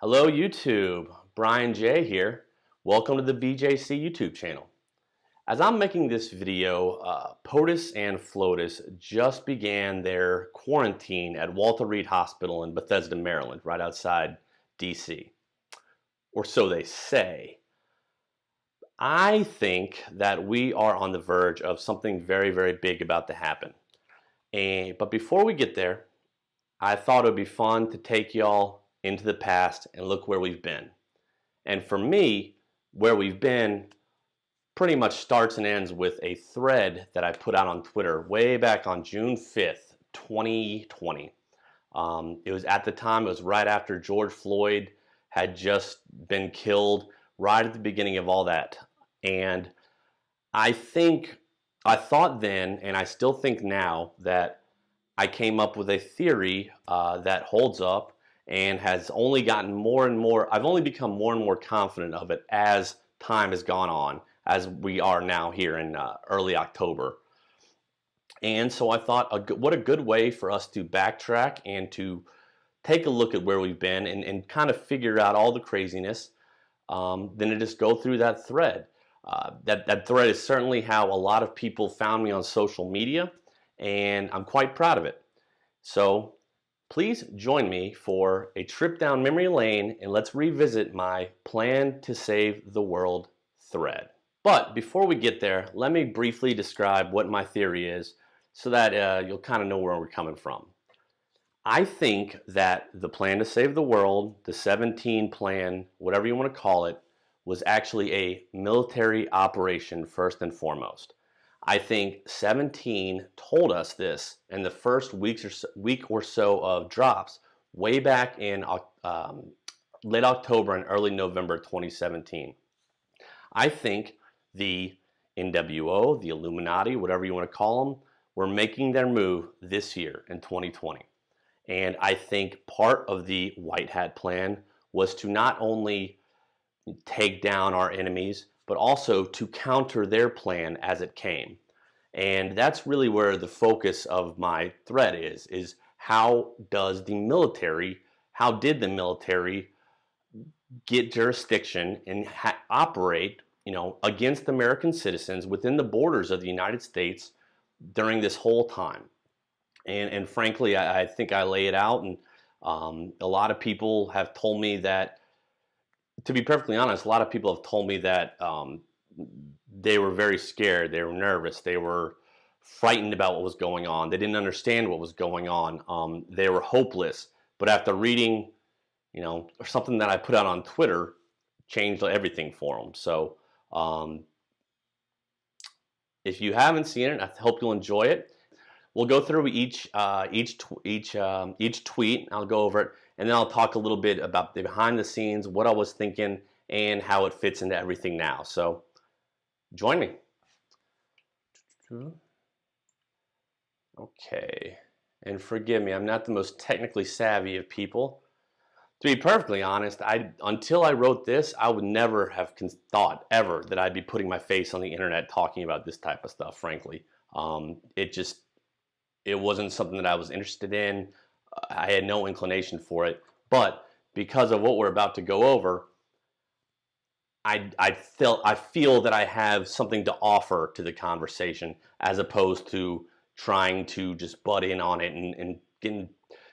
Hello YouTube, Brian J here. Welcome to the BJC YouTube channel. As I'm making this video, POTUS and FLOTUS just began their quarantine at Walter Reed Hospital in Bethesda, Maryland, right outside DC. Or so they say. I think that we are on the verge of something very, very big about to happen. But before we get there, I thought it would be fun to take y'all into the past and look where we've been. And for me, where we've been pretty much starts and ends with a thread that I put out on Twitter way back on June 5th, 2020. It was at the time, it was right after George Floyd had just been killed, right at the beginning of all that. And I thought then, and I still think now, that I came up with a theory that holds up and has only gotten more and more, I've only become more and more confident of it as time has gone on, as we are now here in early October. And so I thought, what a good way for us to backtrack and to take a look at where we've been and kind of figure out all the craziness, than to just go through that thread. That thread is certainly how a lot of people found me on social media, and I'm quite proud of it. So please join me for a trip down memory lane and let's revisit my Plan to Save the World thread. But before we get there, let me briefly describe what my theory is so that you'll kind of know where we're coming from. I think that the Plan to Save the World, the 17 plan, whatever you want to call it, was actually a military operation first and foremost. I think 17 told us this in the first week or so of drops way back in late October and early November 2017. I think the NWO, the Illuminati, whatever you want to call them, were making their move this year in 2020. And I think part of the White Hat plan was to not only take down our enemies, but also to counter their plan as it came. And that's really where the focus of my thread is how did the military get jurisdiction and operate, against American citizens within the borders of the United States during this whole time. And frankly, I think I lay it out, and a lot of people have told me that, to be perfectly honest, a lot of people have told me that they were very scared, they were nervous, they were frightened about what was going on, they didn't understand what was going on, they were hopeless. But after reading, or something that I put out on Twitter, changed everything for them. So if you haven't seen it, I hope you'll enjoy it. We'll go through each tweet. I'll go over it, and then I'll talk a little bit about the behind the scenes, what I was thinking, and how it fits into everything now. So join me. Okay, and forgive me, I'm not the most technically savvy of people. To be perfectly honest, until I wrote this, I would never have thought ever that I'd be putting my face on the internet talking about this type of stuff, frankly. It wasn't something that I was interested in. I had no inclination for it. But because of what we're about to go over, I feel that I have something to offer to the conversation, as opposed to trying to just butt in on it and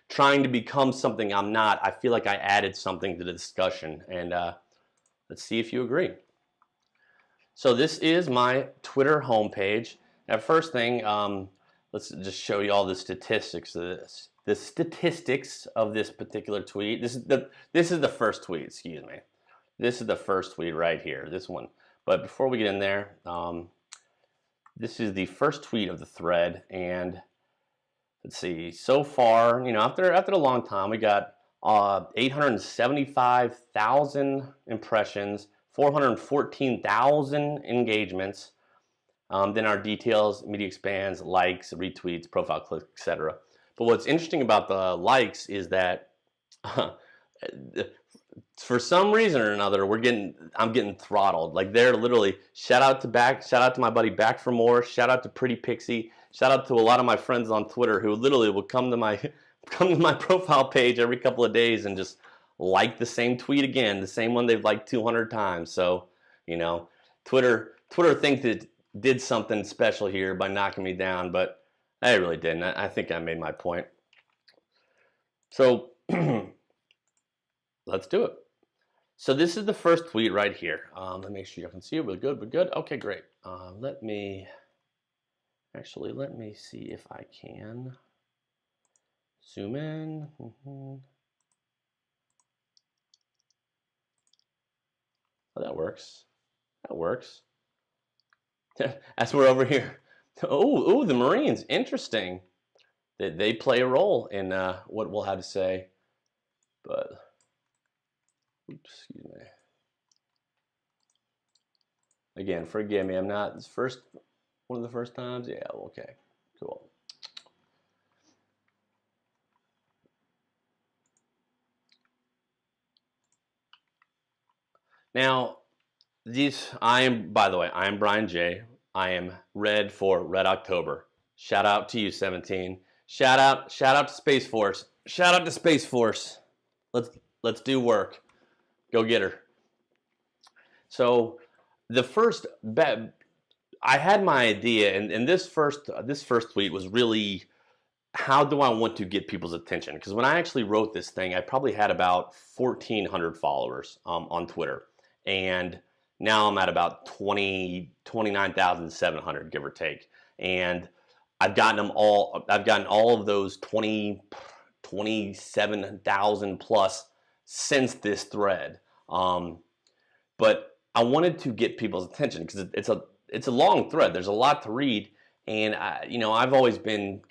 trying to become something I'm not. I feel like I added something to the discussion, and let's see if you agree. So this is my Twitter homepage. Now, first thing, let's just show you all the statistics of this. The statistics of this particular tweet. This is the first tweet. Excuse me. This is the first tweet right here. This one. But before we get in there, this is the first tweet of the thread, and let's see. So far, after a long time, we got 875,000 impressions, 414,000 engagements. Then our details, media expands, likes, retweets, profile clicks, etc. But what's interesting about the likes is that for some reason or another, I'm getting throttled. Like, they're literally shout out to my buddy Back for More, shout out to Pretty Pixie, shout out to a lot of my friends on Twitter who literally will come to my profile page every couple of days and just like the same tweet again, the same one they've liked 200 times. So, you know, Twitter thinks it did something special here by knocking me down, but I really didn't. I think I made my point. So let's do it. So this is the first tweet right here. Let me make sure you can see it. We're good. We're good. Okay, great. Let me see if I can zoom in. Oh, that works. That works. As we're over here. Oh, the Marines. Interesting. They play a role in what we'll have to say. But, oops, excuse me. Again, forgive me. I'm not one of the first times. Yeah, okay, cool. Now, by the way, I am Brian J. I am red for Red October. Shout out to you, 17. Shout out to Space Force. Shout out to Space Force. Let's do work. Go get her. So the first bet, I had my idea, and this first tweet was really, how do I want to get people's attention? Because when I actually wrote this thing, I probably had about 1,400 followers on Twitter, and now I'm at about 29,700, give or take. And I've gotten all of those 27,000 plus since this thread. But I wanted to get people's attention because it's a long thread. There's a lot to read, and I've always thought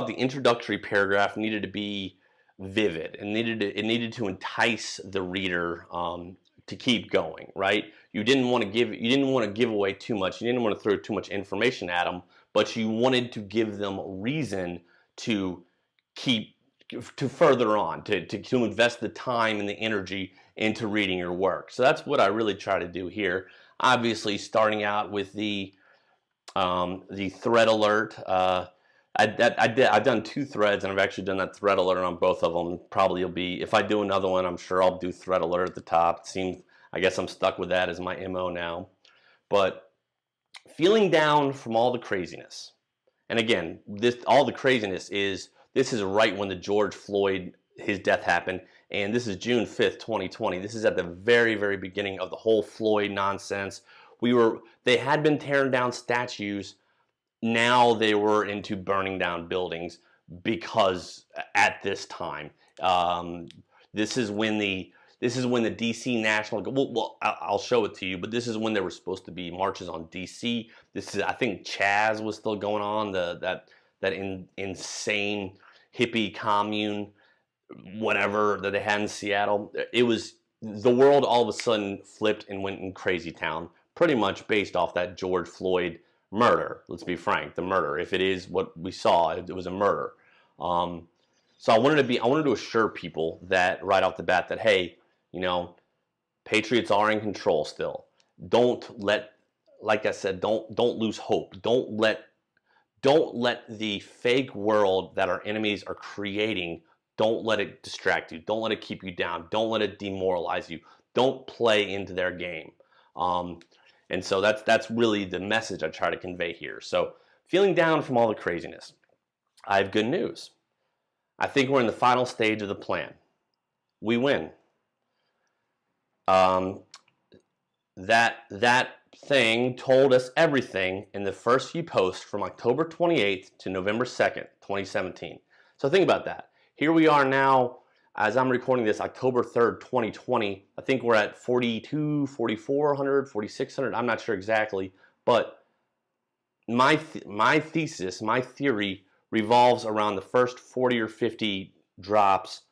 the introductory paragraph needed to be vivid and it needed to entice the reader to keep going, right? You didn't want to give away too much. You didn't want to throw too much information at them, but you wanted to give them reason to further on, to invest the time and the energy into reading your work. So that's what I really try to do here. Obviously, starting out with the thread alert. I've done 2 threads, and I've actually done that thread alert on both of them. Probably will be, if I do another one, I'm sure I'll do thread alert at the top. I guess I'm stuck with that as my MO now. But feeling down from all the craziness, and again, all the craziness is right when the George Floyd, his death happened, and this is June 5th, 2020. This is at the very, very beginning of the whole Floyd nonsense. They had been tearing down statues. Now they were into burning down buildings because at this time, this is when the DC National. Well, I'll show it to you. But this is when there were supposed to be marches on DC. I think Chaz was still going on. That insane hippie commune, whatever that they had in Seattle. It was, the world all of a sudden flipped and went in crazy town, pretty much based off that George Floyd murder. Let's be frank, the murder. If it is what we saw, it was a murder. So I wanted to assure people that right off the bat that, hey, patriots are in control still. Like I said, don't lose hope. Don't let the fake world that our enemies are creating, don't let it distract you. Don't let it keep you down. Don't let it demoralize you. Don't play into their game. And so that's really the message I try to convey here. So feeling down from all the craziness, I have good news. I think we're in the final stage of the plan. We win. That thing told us everything in the first few posts from October 28th to November 2nd, 2017. So think about that. Here we are now, as I'm recording this, October 3rd, 2020. I think we're at 4,400, 4,600. I'm not sure exactly, but my thesis, my theory revolves around the first 40 or 50 drops,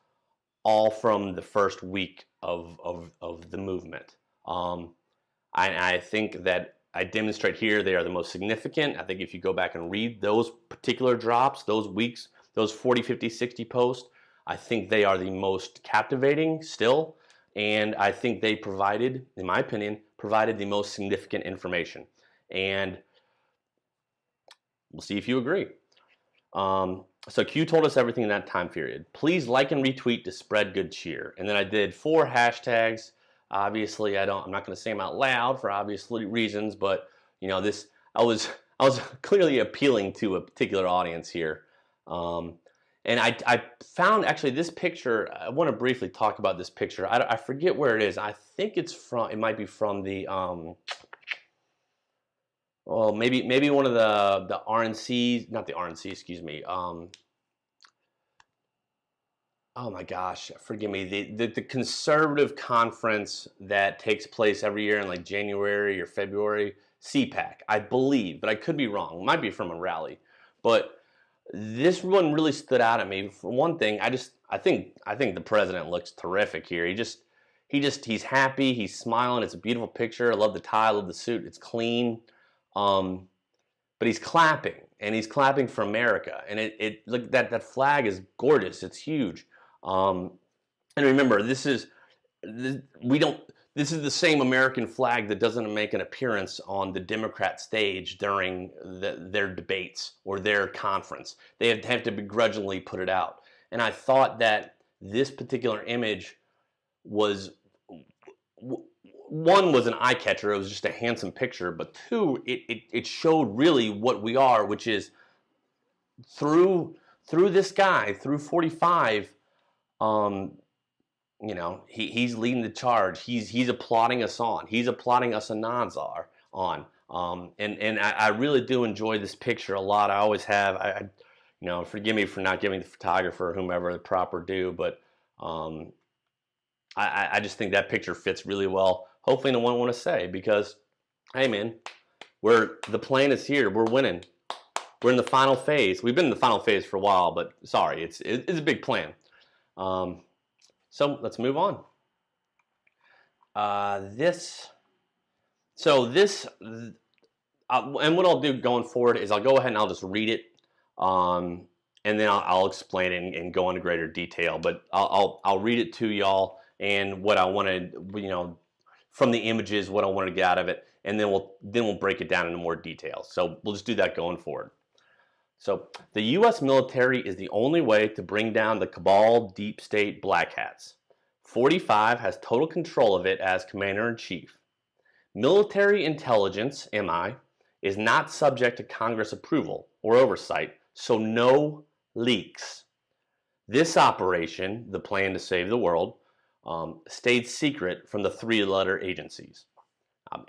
all from the first week of the movement. I think that I demonstrate here they are the most significant. I think if you go back and read those particular drops, those weeks, those 40, 50, 60 posts, I think they are the most captivating still, and I think they provided, in my opinion, the most significant information. And we'll see if you agree. So Q told us everything in that time period. Please like and retweet to spread good cheer. And then I did 4 hashtags. Obviously, I'm not going to say them out loud for obvious reasons, but you know, I was clearly appealing to a particular audience here. And I found actually this picture. I want to briefly talk about this picture. I forget where it is. I think it's from. It might be from the. Well, maybe one of the RNCs, not the RNC, excuse me. Oh my gosh, forgive me. The conservative conference that takes place every year in like January or February, CPAC, I believe, but I could be wrong. It might be from a rally, but this one really stood out at me. For one thing, I think the president looks terrific here. He's happy. He's smiling. It's a beautiful picture. I love the tie. I love the suit. It's clean. But he's clapping, and he's clapping for America. And it look, that flag is gorgeous. It's huge. And remember, this is the same American flag that doesn't make an appearance on the Democrat stage during their debates or their conference. They have to begrudgingly put it out. And I thought that this particular image was, one, was an eye catcher. It was just a handsome picture. But two, it showed really what we are, which is through this guy, through 45. You know, he's leading the charge. He's applauding us on. He's applauding us Ananzar on. And I really do enjoy this picture a lot. I always have. You know, forgive me for not giving the photographer or whomever the proper due, but I just think that picture fits really well. Hopefully, no one want to say, because, hey man, the plan is here. We're winning. We're in the final phase. We've been in the final phase for a while, but sorry, it's a big plan. So let's move on. And what I'll do going forward is I'll go ahead and I'll just read it, and then I'll explain it and go into greater detail. But I'll read it to y'all and what I wanted, you know, from the images, what I wanted to get out of it, and then we'll break it down into more detail. So we'll just do that going forward. So the U.S. military is the only way to bring down the cabal, deep state, black hats. 45 has total control of it as commander-in-chief. Military intelligence, MI, is not subject to Congress approval or oversight, so no leaks. This operation, the plan to save the world, stayed secret from the 3-letter agencies,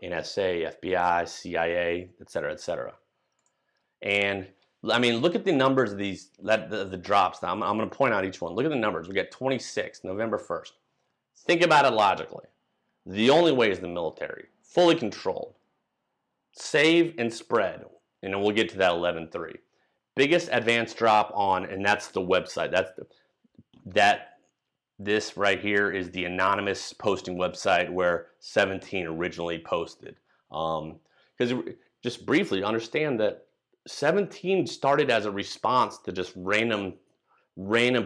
NSA, FBI, CIA, etc., etc. And I mean, look at the numbers of these, the drops. Now, I'm going to point out each one. Look at the numbers. We got 26, November 1st. Think about it logically. The only way is the military, fully controlled. Save and spread, and then we'll get to that 11.3. Biggest advanced drop on, and that's the website. This right here is the anonymous posting website where 17 originally posted. Because just briefly understand that 17 started as a response to just random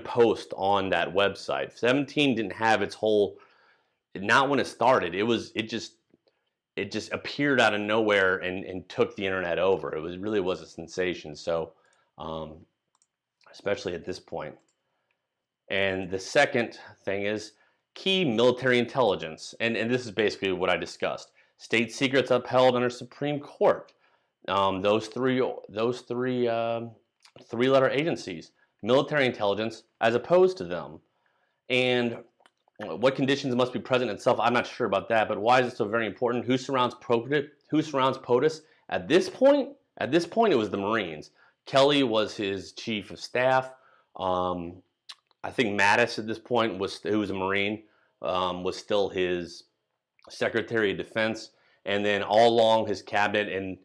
post on that website. 17 didn't have its whole, not when it started. It just appeared out of nowhere and took the internet over. It really was a sensation. So, especially at this point. And the second thing is key military intelligence, and this is basically what I discussed. State secrets upheld under Supreme Court. Those three 3-letter agencies, military intelligence as opposed to them. And what conditions must be present itself, I'm not sure about that, but why is it so very important? Who surrounds POTUS? At this point, it was the Marines. Kelly was his chief of staff. I think Mattis at this point, who was a Marine, was still his Secretary of Defense. And then all along his cabinet, and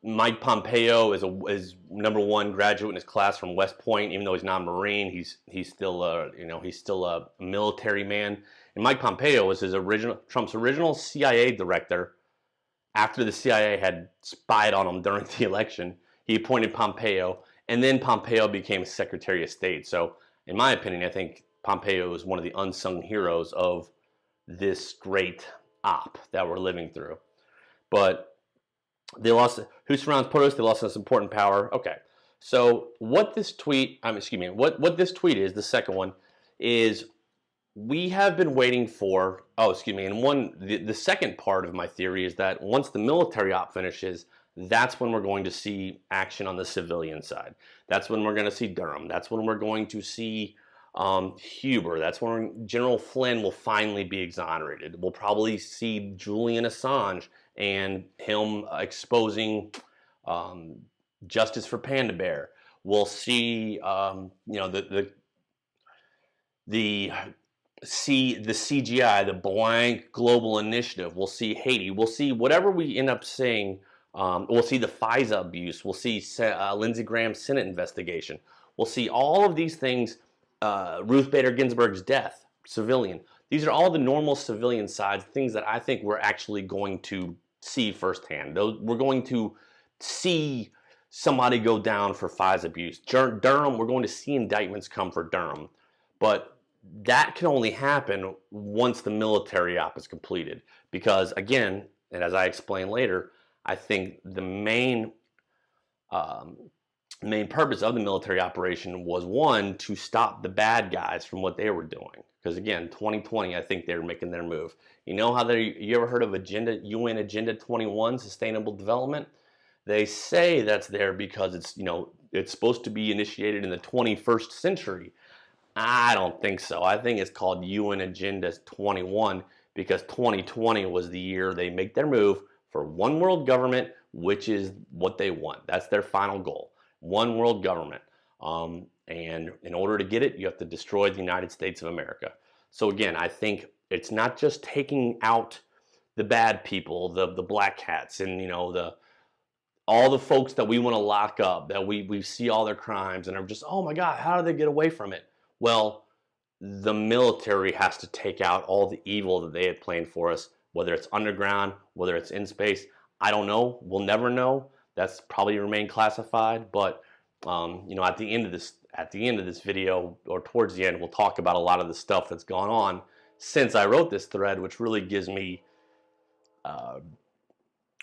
Mike Pompeo is #1 graduate in his class from West Point. Even though he's not a Marine, he's still a military man. And Mike Pompeo was Trump's original CIA director. After the CIA had spied on him during the election, he appointed Pompeo, and then Pompeo became Secretary of State. So, in my opinion, I think Pompeo is one of the unsung heroes of this great op that we're living through. But they lost. Who surrounds POTUS? They lost this important power. Okay, So what this tweet, excuse me, what this tweet is, the second one, is we have been waiting for, oh, excuse me, and the second part of my theory is that once the military op finishes, that's when we're going to see action on the civilian side. That's when we're going to see Durham. That's when we're going to see Huber. That's when General Flynn will finally be exonerated. We'll probably see Julian Assange and him exposing justice for Panda Bear. We'll see, the CGI, the blank global initiative. We'll see Haiti. We'll see whatever we end up seeing. We'll see the FISA abuse. We'll see Lindsey Graham's Senate investigation. We'll see all of these things. Ruth Bader Ginsburg's death, civilian. These are all the normal civilian sides, things that I think we're actually going to see firsthand. We're going to see somebody go down for FISA abuse. Durham, we're going to see indictments come for Durham. But that can only happen once the military op is completed. Because again, and as I explain later, I think the main purpose of the military operation was, one, to stop the bad guys from what they were doing. Because again, 2020, I think they were making their move. You know how you ever heard of UN Agenda 21, Sustainable Development? They say that's there because it's supposed to be initiated in the 21st century. I don't think so. I think it's called UN Agenda 21 because 2020 was the year they make their move for one world government, which is what they want. That's their final goal. One world government. And in order to get it, you have to destroy the United States of America. So again, I think it's not just taking out the bad people, the black hats, and all the folks that we want to lock up, that we see all their crimes and are just, oh my God, how do they get away from it? Well, the military has to take out all the evil that they had planned for us, whether it's underground, whether it's in space. I don't know. We'll never know. That's probably remain classified. But at the end of this video, or towards the end, we'll talk about a lot of the stuff that's gone on since I wrote this thread, which really gives me,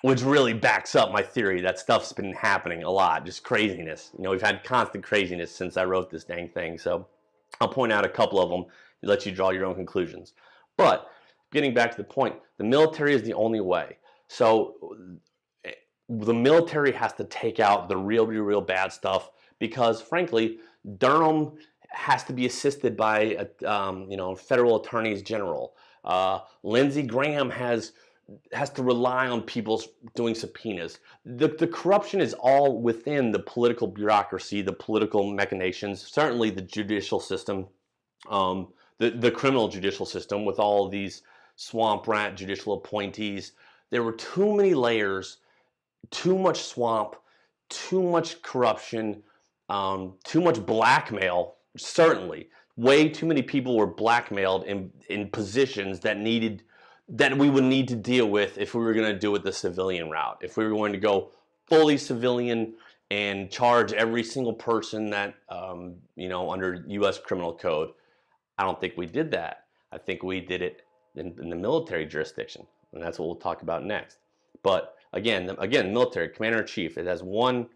which really backs up my theory that stuff's been happening a lot, just craziness. We've had constant craziness since I wrote this dang thing. So I'll point out a couple of them and let you draw your own conclusions. But getting back to the point, the military is the only way. So the military has to take out the real bad stuff because, frankly, Durham has to be assisted by federal attorneys general. Lindsey Graham has to rely on people doing subpoenas. The corruption is all within the political bureaucracy, the political machinations, certainly the judicial system, the criminal judicial system with all of these swamp rat judicial appointees. There were too many layers, too much swamp, too much corruption, too much blackmail, certainly. Way too many people were blackmailed in positions that we would need to deal with if we were going to do it the civilian route. If we were going to go fully civilian and charge every single person that, under U.S. criminal code. I don't think we did that. I think we did it in the military jurisdiction, and that's what we'll talk about next. But again, military commander-in-chief. It has one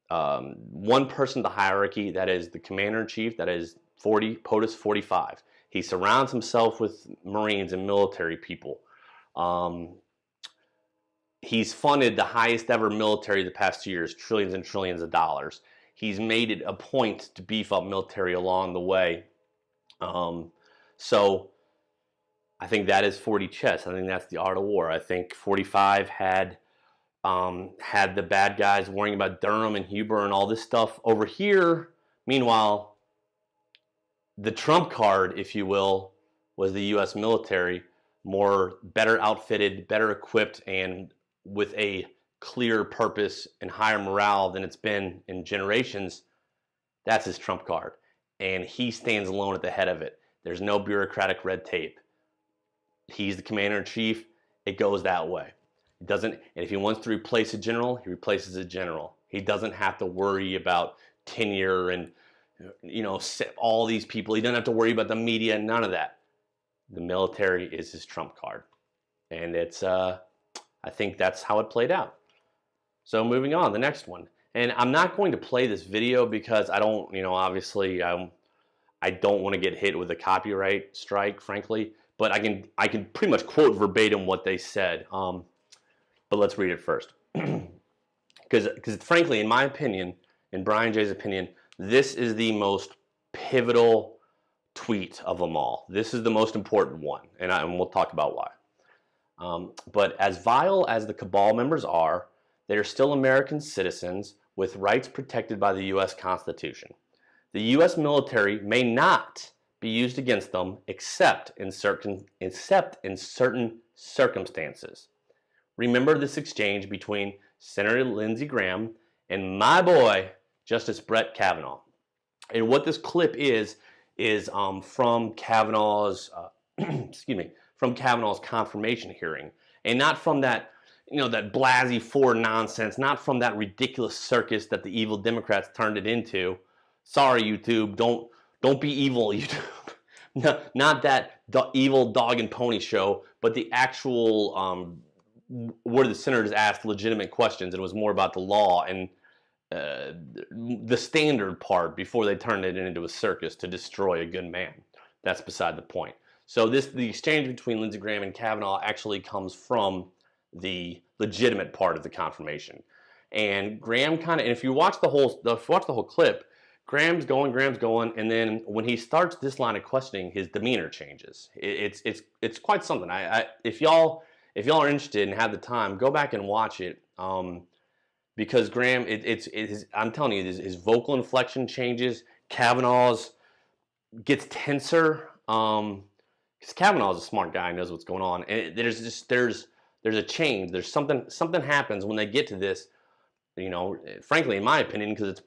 person in the hierarchy. That is the commander-in-chief. That is POTUS 45. He surrounds himself with Marines and military people. He's funded the highest ever military the past 2 years, trillions and trillions of dollars. He's made it a point to beef up military along the way. So I think that is 40 chess. I think that's the art of war. I think 45 had the bad guys worrying about Durham and Huber and all this stuff over here. Meanwhile, the trump card, if you will, was the U.S. military, better outfitted, better equipped, and with a clear purpose and higher morale than it's been in generations. That's his trump card. And he stands alone at the head of it. There's no bureaucratic red tape. He's the commander-in-chief. It goes that way. It doesn't, and if he wants to replace a general, he replaces a general. He doesn't have to worry about tenure and all these people. He doesn't have to worry about the media, none of that. The military is his trump card. And it's I think that's how it played out. So moving on, the next one. And I'm not going to play this video because I don't, obviously I don't want to get hit with a copyright strike, frankly. But I can pretty much quote verbatim what they said. But let's read it first, because frankly, in my opinion, in Brian Jay's opinion, this is the most pivotal tweet of them all. This is the most important one, and we'll talk about why. But as vile as the cabal members are, they are still American citizens with rights protected by the U.S. Constitution. The U.S. military may not be used against them except in certain circumstances. Remember this exchange between Senator Lindsey Graham and my boy, Justice Brett Kavanaugh. And what this clip is from Kavanaugh's, from Kavanaugh's confirmation hearing, and not from that, that blasé Ford nonsense, not from that ridiculous circus that the evil Democrats turned it into. Sorry, YouTube, don't be evil, YouTube. Not that evil dog and pony show, but the actual where the senators asked legitimate questions. It was more about the law and the standard part before they turned it into a circus to destroy a good man. That's beside the point. So the exchange between Lindsey Graham and Kavanagh actually comes from the legitimate part of the confirmation. And Graham and if you watch the whole clip, Graham's going, and then when he starts this line of questioning, his demeanor changes. It's quite something. If y'all are interested and have the time, go back and watch it. Because Graham, I'm telling you, his vocal inflection changes. Kavanaugh's gets tenser. Because Kavanaugh's a smart guy, knows what's going on. And there's a change. There's something happens when they get to this. Frankly, in my opinion, because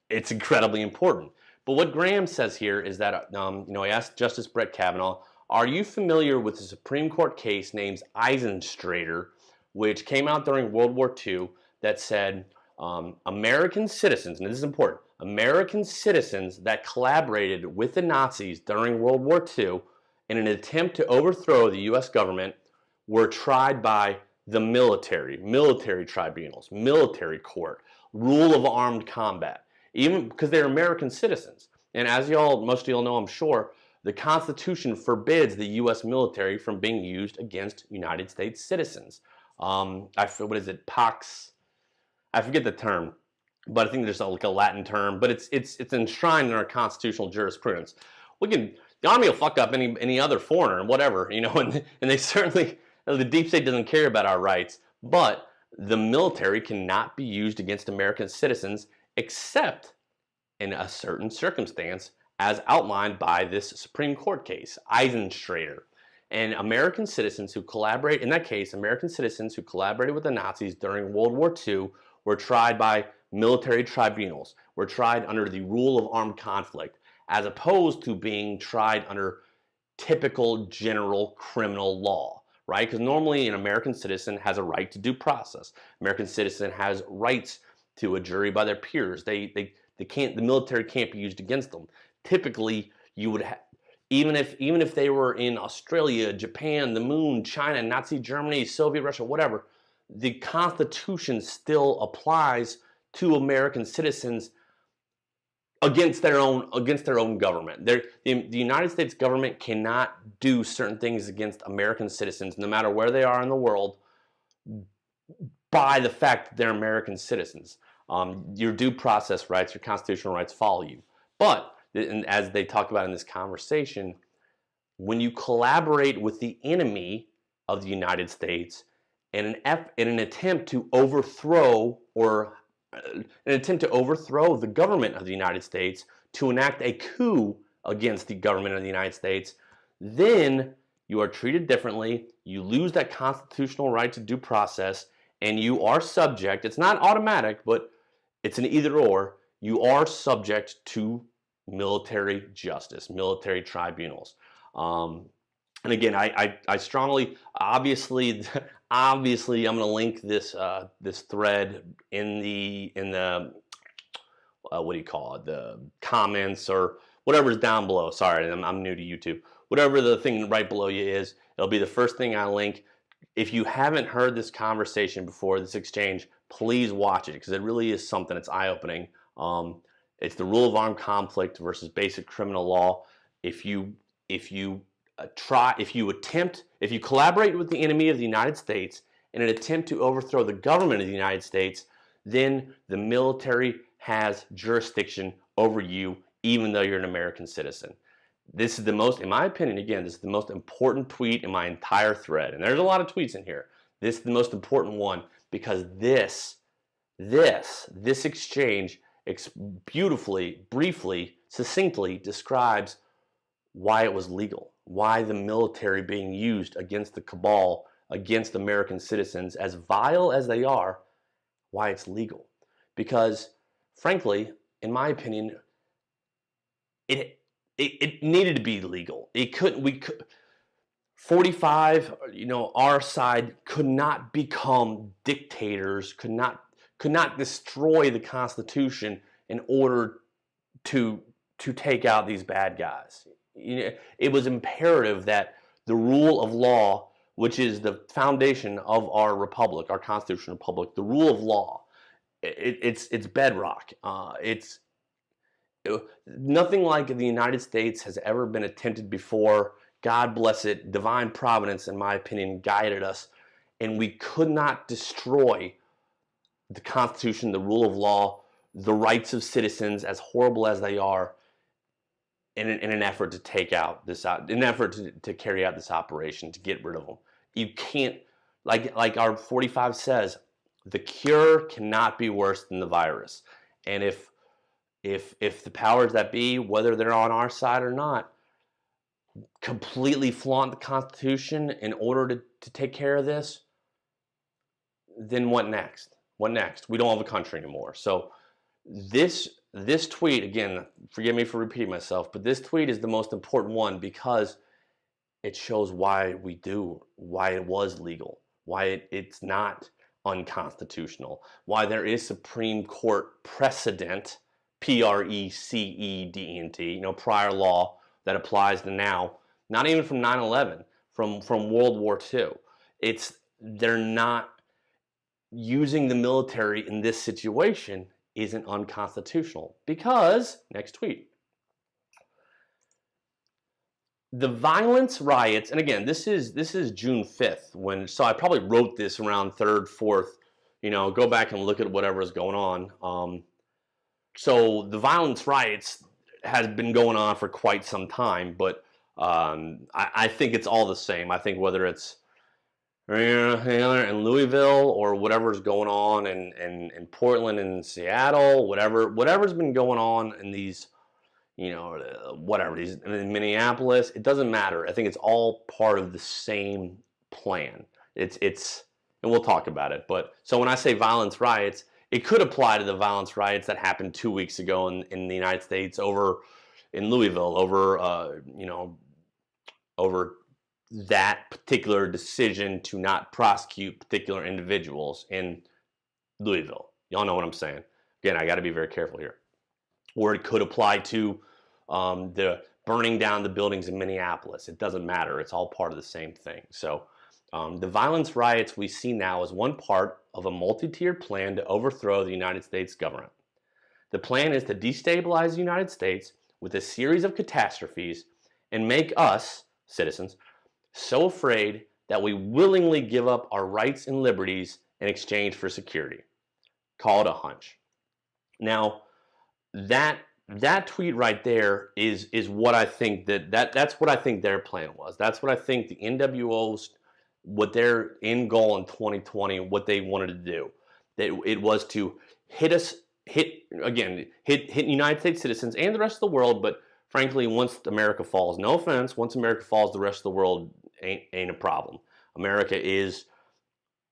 it's incredibly important. But what Graham says here is that he asked Justice Brett Kavanaugh, "Are you familiar with the Supreme Court case named Eisenstrater, which came out during World War II, that said American citizens," and this is important, American citizens that collaborated with the Nazis during World War II in an attempt to overthrow the U.S. government were tried by the military tribunals, military court, rule of armed combat, even because they're American citizens. And as most of y'all know, I'm sure, the Constitution forbids the U.S. military from being used against United States citizens. What is it? Pax? I forget the term, but I think there's like a Latin term. But it's enshrined in our constitutional jurisprudence. The army will fuck up any other foreigner and whatever, and they certainly, the deep state doesn't care about our rights. But the military cannot be used against American citizens except in a certain circumstance, as outlined by this Supreme Court case, Eisenstrater. And American citizens who collaborate, in that case, American citizens who collaborated with the Nazis during World War II were tried by military tribunals, were tried under the rule of armed conflict, as opposed to being tried under typical general criminal law, right? Because normally an American citizen has a right to due process. American citizen has rights to a jury by their peers. The military can't be used against them. Typically, you would have, even if they were in Australia, Japan, the moon, China, Nazi Germany, Soviet Russia, whatever, the Constitution still applies to American citizens against their own government. The United States government cannot do certain things against American citizens, no matter where they are in the world, by the fact that they're American citizens. Your due process rights, your constitutional rights follow you. But, and as they talk about in this conversation, when you collaborate with the enemy of the United States in an attempt to overthrow the government of the United States, to enact a coup against the government of the United States, then you are treated differently. You lose that constitutional right to due process, and you are subject, it's not automatic, but it's an either or, you are subject to military justice, military tribunals. And again, I strongly, obviously I'm going to link this this thread in the what do you call it, the comments or whatever's down below. Sorry, I'm new to YouTube. Whatever the thing right below you is, it'll be the first thing I link. If you haven't heard this conversation before, this exchange, please watch it because it really is something that's eye-opening. It's the rule of armed conflict versus basic criminal law. If you collaborate with the enemy of the United States in an attempt to overthrow the government of the United States, then the military has jurisdiction over you, even though you're an American citizen. This is the most, in my opinion, again, this is the most important tweet in my entire thread. And there's a lot of tweets in here. This is the most important one because this exchange beautifully, briefly, succinctly describes why it was legal, why the military being used against the cabal, against American citizens, as vile as they are, why it's legal. Because, frankly, in my opinion, it needed to be legal. 45, our side could not become dictators, could not destroy the Constitution in order to take out these bad guys. It was imperative that the rule of law, which is the foundation of our republic, our constitutional republic, the rule of law, it's bedrock. It's nothing like the United States has ever been attempted before. God bless it. Divine providence, in my opinion, guided us, and we could not destroy the Constitution, the rule of law, the rights of citizens, as horrible as they are, in an effort to take out this, in an effort to carry out this operation, to get rid of them. You can't, like our 45 says, the cure cannot be worse than the virus. And if the powers that be, whether they're on our side or not, completely flaunt the Constitution in order to take care of this, then what next? What next? We don't have a country anymore. So this tweet, again, forgive me for repeating myself, but this tweet is the most important one because it shows why it was legal, why it's not unconstitutional, why there is Supreme Court precedent, P-R-E-C-E-D-E-N-T, prior law that applies to now, not even from 9/11, from World War II. They're not using the military in this situation isn't unconstitutional because, next tweet, the violence riots, and again, this is June 5th, so I probably wrote this around 3rd, 4th, go back and look at whatever is going on. So the violence riots has been going on for quite some time, but I think it's all the same. I think whether it's in Louisville or whatever's going on in Portland and Seattle, whatever's been going on in these, these in Minneapolis, it doesn't matter. I think it's all part of the same plan. It's and we'll talk about it. But so when I say violence riots, it could apply to the violence riots that happened 2 weeks ago in the United States in Louisville over that particular decision to not prosecute particular individuals in Louisville. Y'all know what I'm saying. Again, I got to be very careful here. Or it could apply to the burning down the buildings in Minneapolis. It doesn't matter. It's all part of the same thing. So the violence riots we see now is one part of a multi-tiered plan to overthrow the United States government. The plan is to destabilize the United States with a series of catastrophes and make us, citizens, so afraid that we willingly give up our rights and liberties in exchange for security. Call it a hunch. Now, that tweet right there is what I think that's what I think their plan was. That's what I think the NWO's, what their end goal in 2020, what they wanted to do. That it was to hit United States citizens and the rest of the world, but frankly, once America falls, no offense, once America falls, the rest of the world ain't a problem. America is,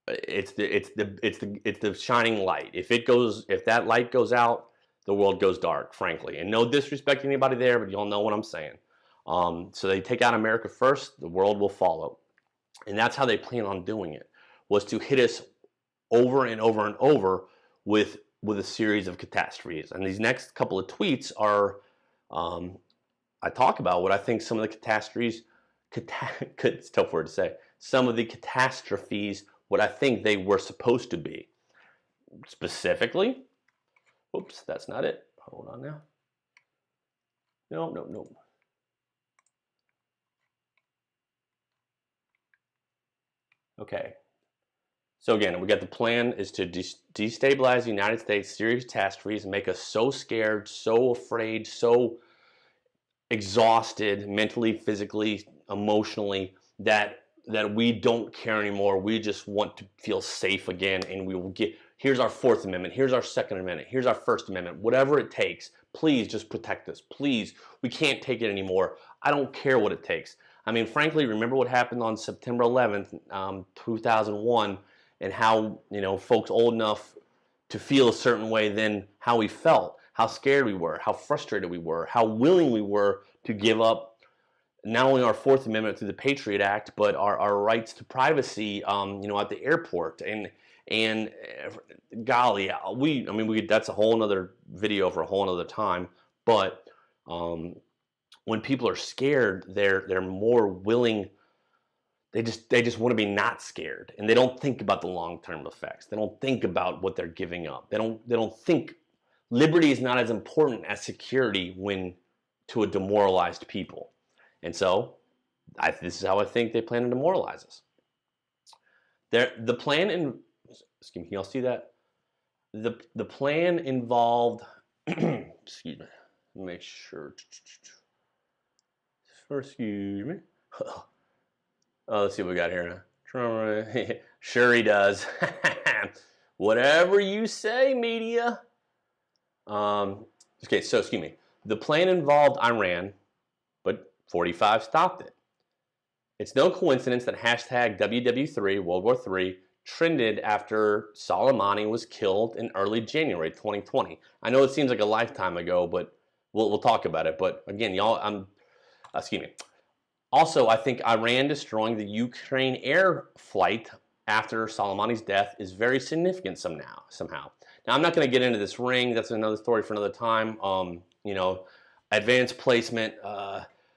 it's the shining light. If that light goes out, the world goes dark, frankly. And no disrespect to anybody there, but y'all know what I'm saying. So they take out America first, the world will follow. And that's how they plan on doing it, was to hit us over and over and over with a series of catastrophes. And these next couple of tweets are, I talk about what I think some of the catastrophes, it's a tough word to say, some of the catastrophes, what I think they were supposed to be. specifically, oops, that's not it. Hold on now. No. Okay. So again, we got the plan is to destabilize the United States, serious catastrophes, make us so scared, so afraid, so exhausted mentally, physically, emotionally that we don't care anymore. We just want to feel safe again, and we will get. Here's our Fourth Amendment. Here's our Second Amendment. Here's our First Amendment. Whatever it takes, please just protect us. Please, we can't take it anymore. I don't care what it takes. I mean, frankly, remember what happened on September 11th, 2001, and how, you know, folks old enough to feel a certain way then how we felt, how scared we were, how frustrated we were, how willing we were to give up not only our Fourth Amendment through the Patriot Act, but our rights to privacy, you know, at the airport. And golly, I mean, that's a whole other video for a whole other time. But when people are scared, they're more willing. They just want to be not scared, and they don't think about the long-term effects. They don't think about what they're giving up. They don't think liberty is not as important as security when to a demoralized people. And so, this is how I think they plan to demoralize us. The plan excuse me, can y'all see that? The plan involved. Excuse me. Make sure. Excuse me. Oh, let's see what we got here. Sure he does. Whatever you say, media. Okay, so excuse me. The plan involved Iran, but 45 stopped it. It's no coincidence that hashtag WW3, World War III, trended after Soleimani was killed in early January 2020. I know it seems like a lifetime ago, but we'll talk about it. But again, y'all, excuse me. Also, I think Iran destroying the Ukraine air flight after Soleimani's death is very significant somehow. Now, I'm not going to get into this ring. That's another story for another time. You know, advanced placement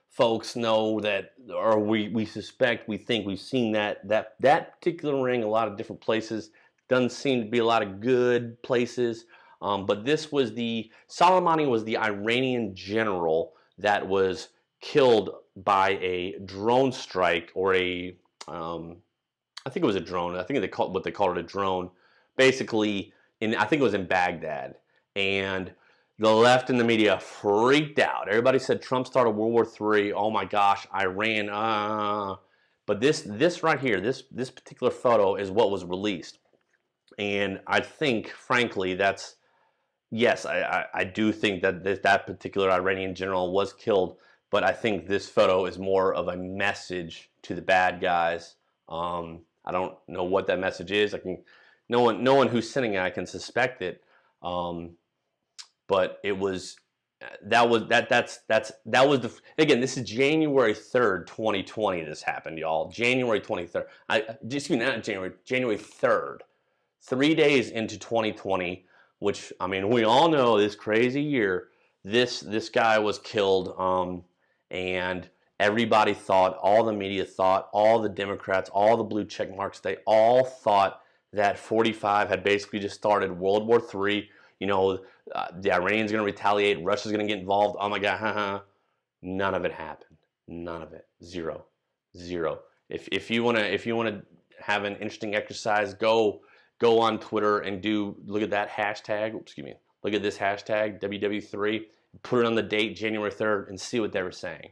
folks know that, or we suspect, we think we've seen that particular ring a lot of different places. Doesn't seem to be a lot of good places. But Soleimani was the Iranian general that was killed by a drone strike, or I think it was a drone. I think they called it a drone. Basically, I think it was in Baghdad, and the left and the media freaked out. Everybody said Trump started World War III. Oh my gosh, Iran. But this right here, this particular photo is what was released, and I think, frankly, yes, I do think that that particular Iranian general was killed. But I think this photo is more of a message to the bad guys. I don't know what that message is. No one who's sending it, I can suspect it. But it was again, this is January 3rd, 2020. This happened, y'all. January 23rd. January 3rd. 3 days into 2020, which, I mean, we all know this crazy year. This guy was killed. And everybody thought, all the media thought, all the Democrats, all the blue check marks, they all thought that 45 had basically just started World War III. You know, the Iranians going to retaliate, Russia's going to get involved. Oh my God, None of it happened. None of it. Zero. If you want to have an interesting exercise, go on Twitter and look at that hashtag. Excuse me. Look at this hashtag WW3. Put it on the date, January 3rd, and see what they were saying.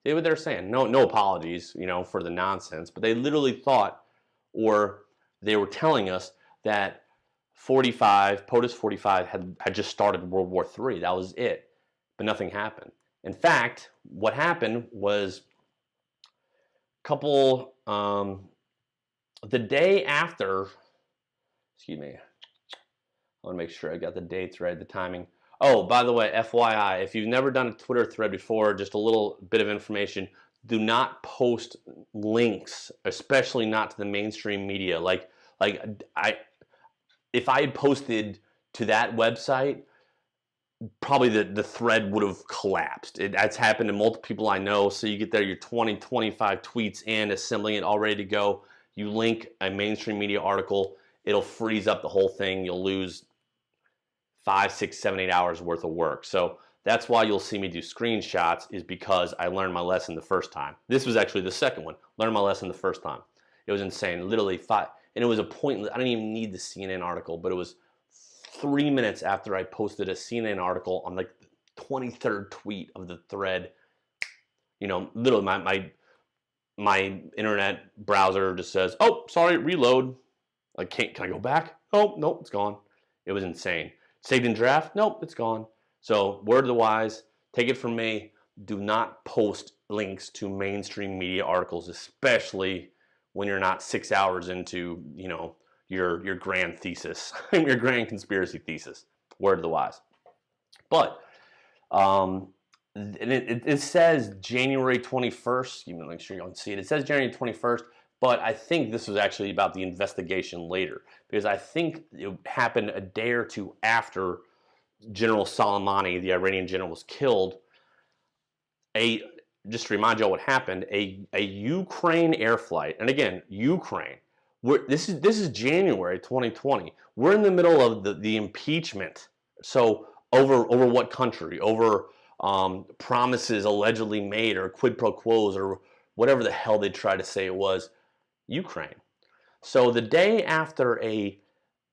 No apologies, you know, for the nonsense. But they literally thought, or they were telling us that POTUS 45 had just started World War III. That was it. But nothing happened. In fact, what happened was the day after, excuse me, I want to make sure I got the dates right, the timing. Oh, by the way, FYI, if you've never done a Twitter thread before, just a little bit of information, do not post links, especially not to the mainstream media. If I had posted to that website, probably the thread would have collapsed. That's happened to multiple people I know. So you get there, you're 20, 25 tweets in, assembling it all ready to go. You link a mainstream media article, it'll freeze up the whole thing. You'll lose 5, 6, 7, 8 hours worth of work. So that's why you'll see me do screenshots, is because I learned my lesson the first time. This was actually the second one. Learned my lesson the first time. It was insane. Literally 5, and it was a pointless. I didn't even need the CNN article, but it was 3 minutes after I posted a CNN article on like the 23rd tweet of the thread. You know, literally my internet browser just says, "Oh, sorry, reload." Like, can I go back? Oh, nope, it's gone. It was insane. Saved in draft? Nope, it's gone. So, word of the wise, take it from me, do not post links to mainstream media articles, especially when you're not 6 hours into, you know, your grand thesis, your grand conspiracy thesis. Word of the wise. But it says January 21st. You make sure you don't see it. It says January 21st, but I think this was actually about the investigation later, because I think it happened a day or two after General Soleimani, the Iranian general, was killed. Just to remind you all what happened, a Ukraine air flight, and again, Ukraine. This is January 2020. We're in the middle of the impeachment. So over what country? Over promises allegedly made, or quid pro quos, or whatever the hell they tried to say it was. Ukraine. So the day after a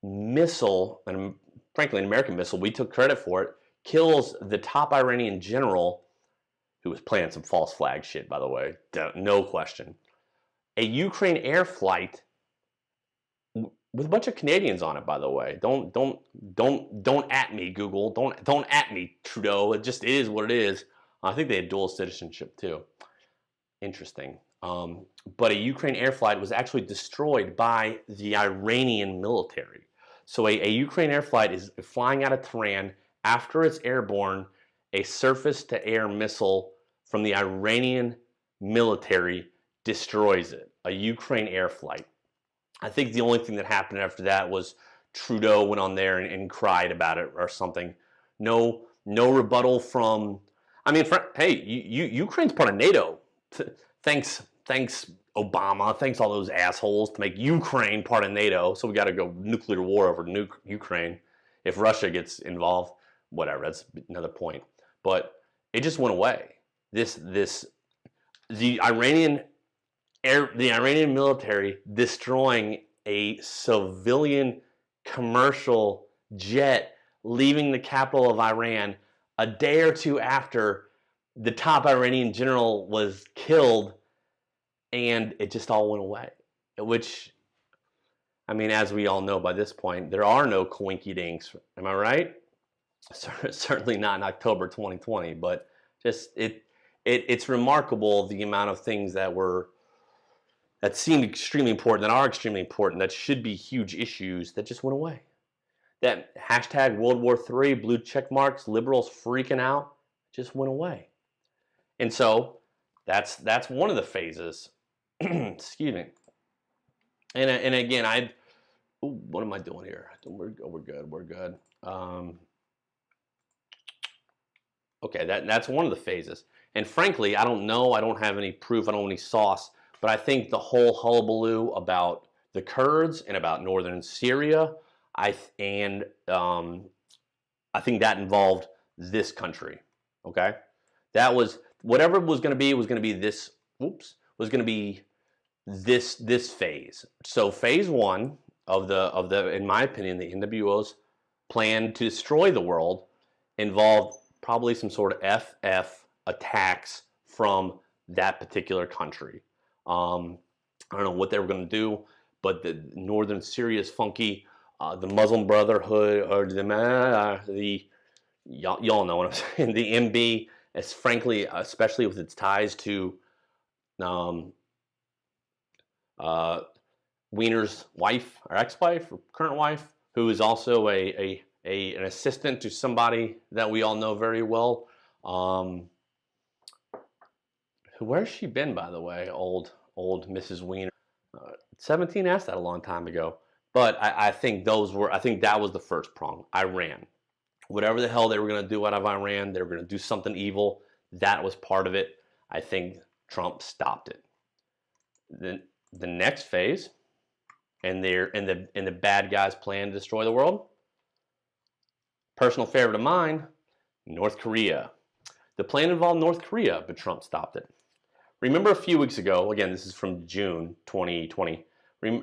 missile, and frankly an American missile, we took credit for it, kills the top Iranian general, who was planting some false flag shit, by the way, no question. A Ukraine air flight with a bunch of Canadians on it, by the way. Don't at me, Google. Don't at me, Trudeau. It just is what it is. I think they had dual citizenship too. Interesting. But a Ukraine air flight was actually destroyed by the Iranian military. So a Ukraine air flight is flying out of Tehran. After it's airborne, a surface-to-air missile from the Iranian military destroys it. A Ukraine air flight. I think the only thing that happened after that was Trudeau went on there and cried about it or something. No rebuttal from. I mean, hey, Ukraine's part of NATO. Thanks, Obama. Thanks all those assholes to make Ukraine part of NATO. So we got to go nuclear war over Ukraine. If Russia gets involved, whatever. That's another point. But it just went away. The Iranian military destroying a civilian commercial jet leaving the capital of Iran a day or two after the top Iranian general was killed, and it just all went away. Which, I mean, as we all know by this point, there are no coinky dinks. Am I right? Certainly not in October 2020, but just it's remarkable the amount of things that seemed extremely important, that are extremely important, that should be huge issues, that just went away. That hashtag World War III, blue check marks, liberals freaking out, just went away. And so that's one of the phases. Excuse me. And again, what am I doing here? We're good. Okay, that's one of the phases. And frankly, I don't know. I don't have any proof. I don't have any sauce. But I think the whole hullabaloo about the Kurds and about northern Syria, I think that involved this country. Okay, that was whatever it was going to be. Was going to be this. Was going to be this phase. So phase one of the, in my opinion, the NWO's plan to destroy the world involved probably some sort of FF attacks from that particular country. I don't know what they were going to do, but the northern Syria is funky. The Muslim Brotherhood, or y'all know what I'm saying. The MB is frankly, especially with its ties to Wiener's wife, or ex-wife, or current wife, who is also an assistant to somebody that we all know very well. Where's she been, by the way, old Mrs. Wiener? 17 asked that a long time ago. But I think that was the first prong. Iran. Whatever the hell they were going to do out of Iran, they were going to do something evil. That was part of it. I think Trump stopped it. Then the next phase and the bad guys' plan to destroy the world? Personal favorite of mine, North Korea. The plan involved North Korea, but Trump stopped it. Remember a few weeks ago, again, this is from June 2020,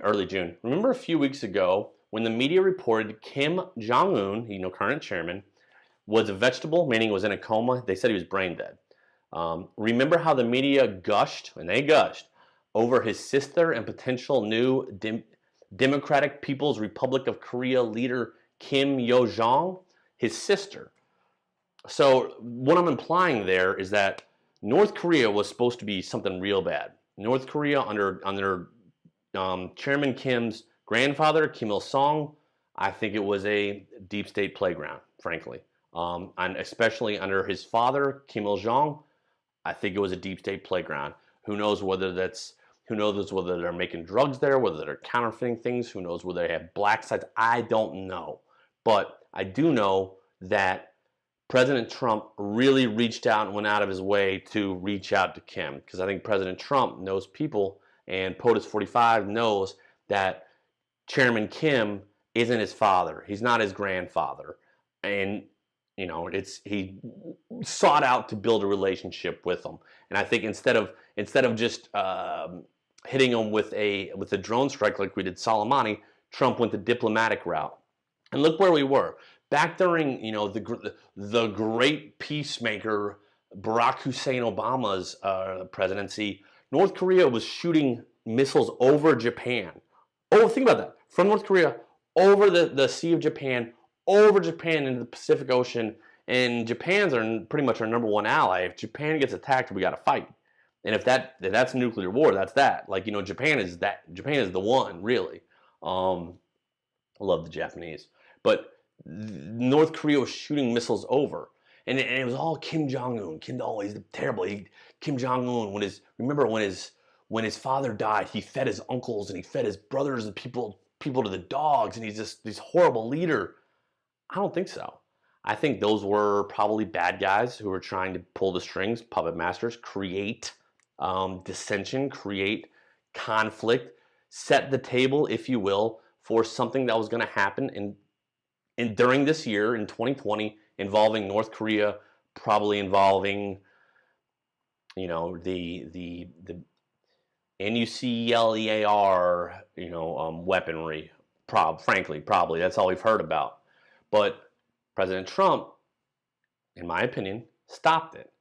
early June. Remember a few weeks ago when the media reported Kim Jong-un, current chairman, was a vegetable, meaning was in a coma. They said he was brain dead. Remember how the media gushed, and they gushed, over his sister and potential new Democratic People's Republic of Korea leader Kim Yo-jong, his sister. So what I'm implying there is that North Korea was supposed to be something real bad. North Korea under Chairman Kim's grandfather, Kim Il-sung, I think it was a deep state playground, frankly. And especially under his father, Kim Il-jung, I think it was a deep state playground. Who knows whether they're making drugs there, whether they're counterfeiting things, who knows whether they have black sites, I don't know. But I do know that President Trump really reached out and went out of his way to reach out to Kim, because I think President Trump knows people, and POTUS 45 knows that Chairman Kim isn't his father. He's not his grandfather. And he sought out to build a relationship with him. And I think instead of just hitting him with a drone strike like we did Soleimani, Trump went the diplomatic route. And look where we were. Back during, the great peacemaker Barack Hussein Obama's presidency, North Korea was shooting missiles over Japan. Oh, think about that. From North Korea over the Sea of Japan, over Japan into the Pacific Ocean, and Japan's pretty much our #1 ally. If Japan gets attacked, we got to fight. And if that's nuclear war, that's that. Japan is the one, really. I love the Japanese. But North Korea was shooting missiles over. And it was all Kim Jong-un. He's terrible. Kim Jong-un, when his father died, he fed his uncles and he fed his brothers and people to the dogs, and he's just this horrible leader. I don't think so. I think those were probably bad guys who were trying to pull the strings, puppet masters, create dissension, create conflict, set the table, if you will, for something that was going to happen during this year in 2020, involving North Korea, probably involving, the nuclear, weaponry. Probably that's all we've heard about. But President Trump, in my opinion, stopped it.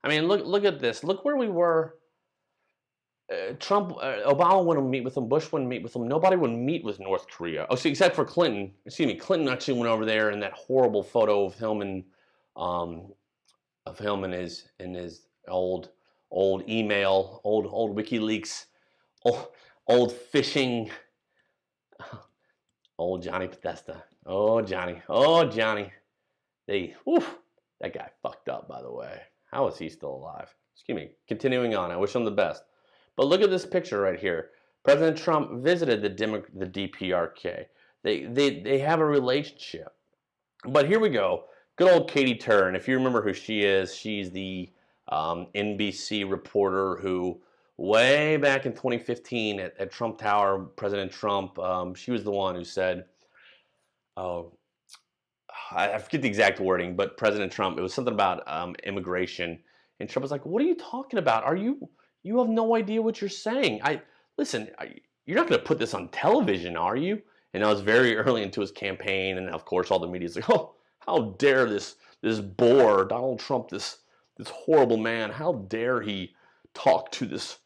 I mean, look at this. Look where we were. Obama wouldn't meet with him. Bush wouldn't meet with him. Nobody would meet with North Korea. Oh, see, except for Clinton. Clinton actually went over there in that horrible photo of him and his old email, old WikiLeaks, old phishing, old Johnny Podesta. Oh Johnny. That guy fucked up, by the way. How is he still alive? Continuing on. I wish him the best. But look at this picture right here. President Trump visited the DPRK. They have a relationship. But here we go. Good old Katie Turn. If you remember who she is, she's the NBC reporter who, way back in 2015 at Trump Tower, President Trump, she was the one who said, I forget the exact wording, but President Trump, it was something about immigration. And Trump was like, what are you talking about? You have no idea what you're saying. You're not going to put this on television, are you? And that was very early into his campaign. And of course, all the media's like, oh, how dare this bore, Donald Trump, this horrible man, how dare he talk to this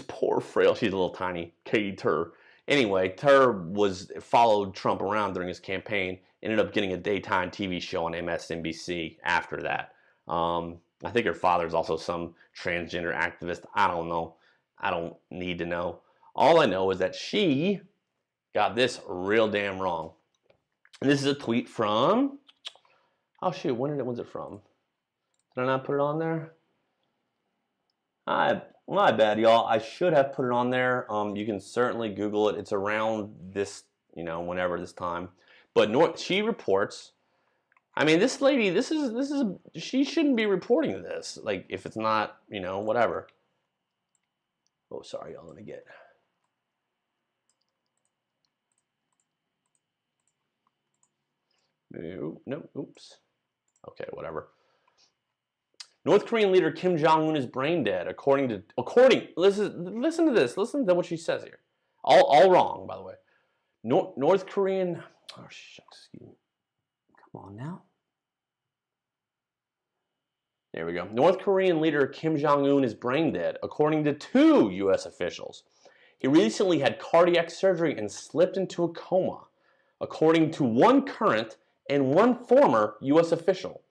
poor, frail, she's a little tiny, Katie Tur. Anyway, Tur followed Trump around during his campaign, ended up getting a daytime TV show on MSNBC after that. I think her father's also some transgender activist. I don't know. I don't need to know. All I know is that she got this real damn wrong. And this is a tweet from, oh shoot, when's it from? Did I not put it on there? My bad, y'all. I should have put it on there. You can certainly Google it. It's around this, whenever this time. But she reports, I mean, this lady, she shouldn't be reporting this. Like, if it's not, whatever. Oh, sorry, y'all. Let me get. No, oops. Okay, whatever. North Korean leader Kim Jong-un is brain dead, according listen to this. Listen to what she says here. All wrong, by the way. North Korean. Oh shucks, excuse me. Come on now. There we go. North Korean leader Kim Jong-un is brain dead, according to 2 U.S. officials. He recently had cardiac surgery and slipped into a coma, according to one current and one former U.S. official.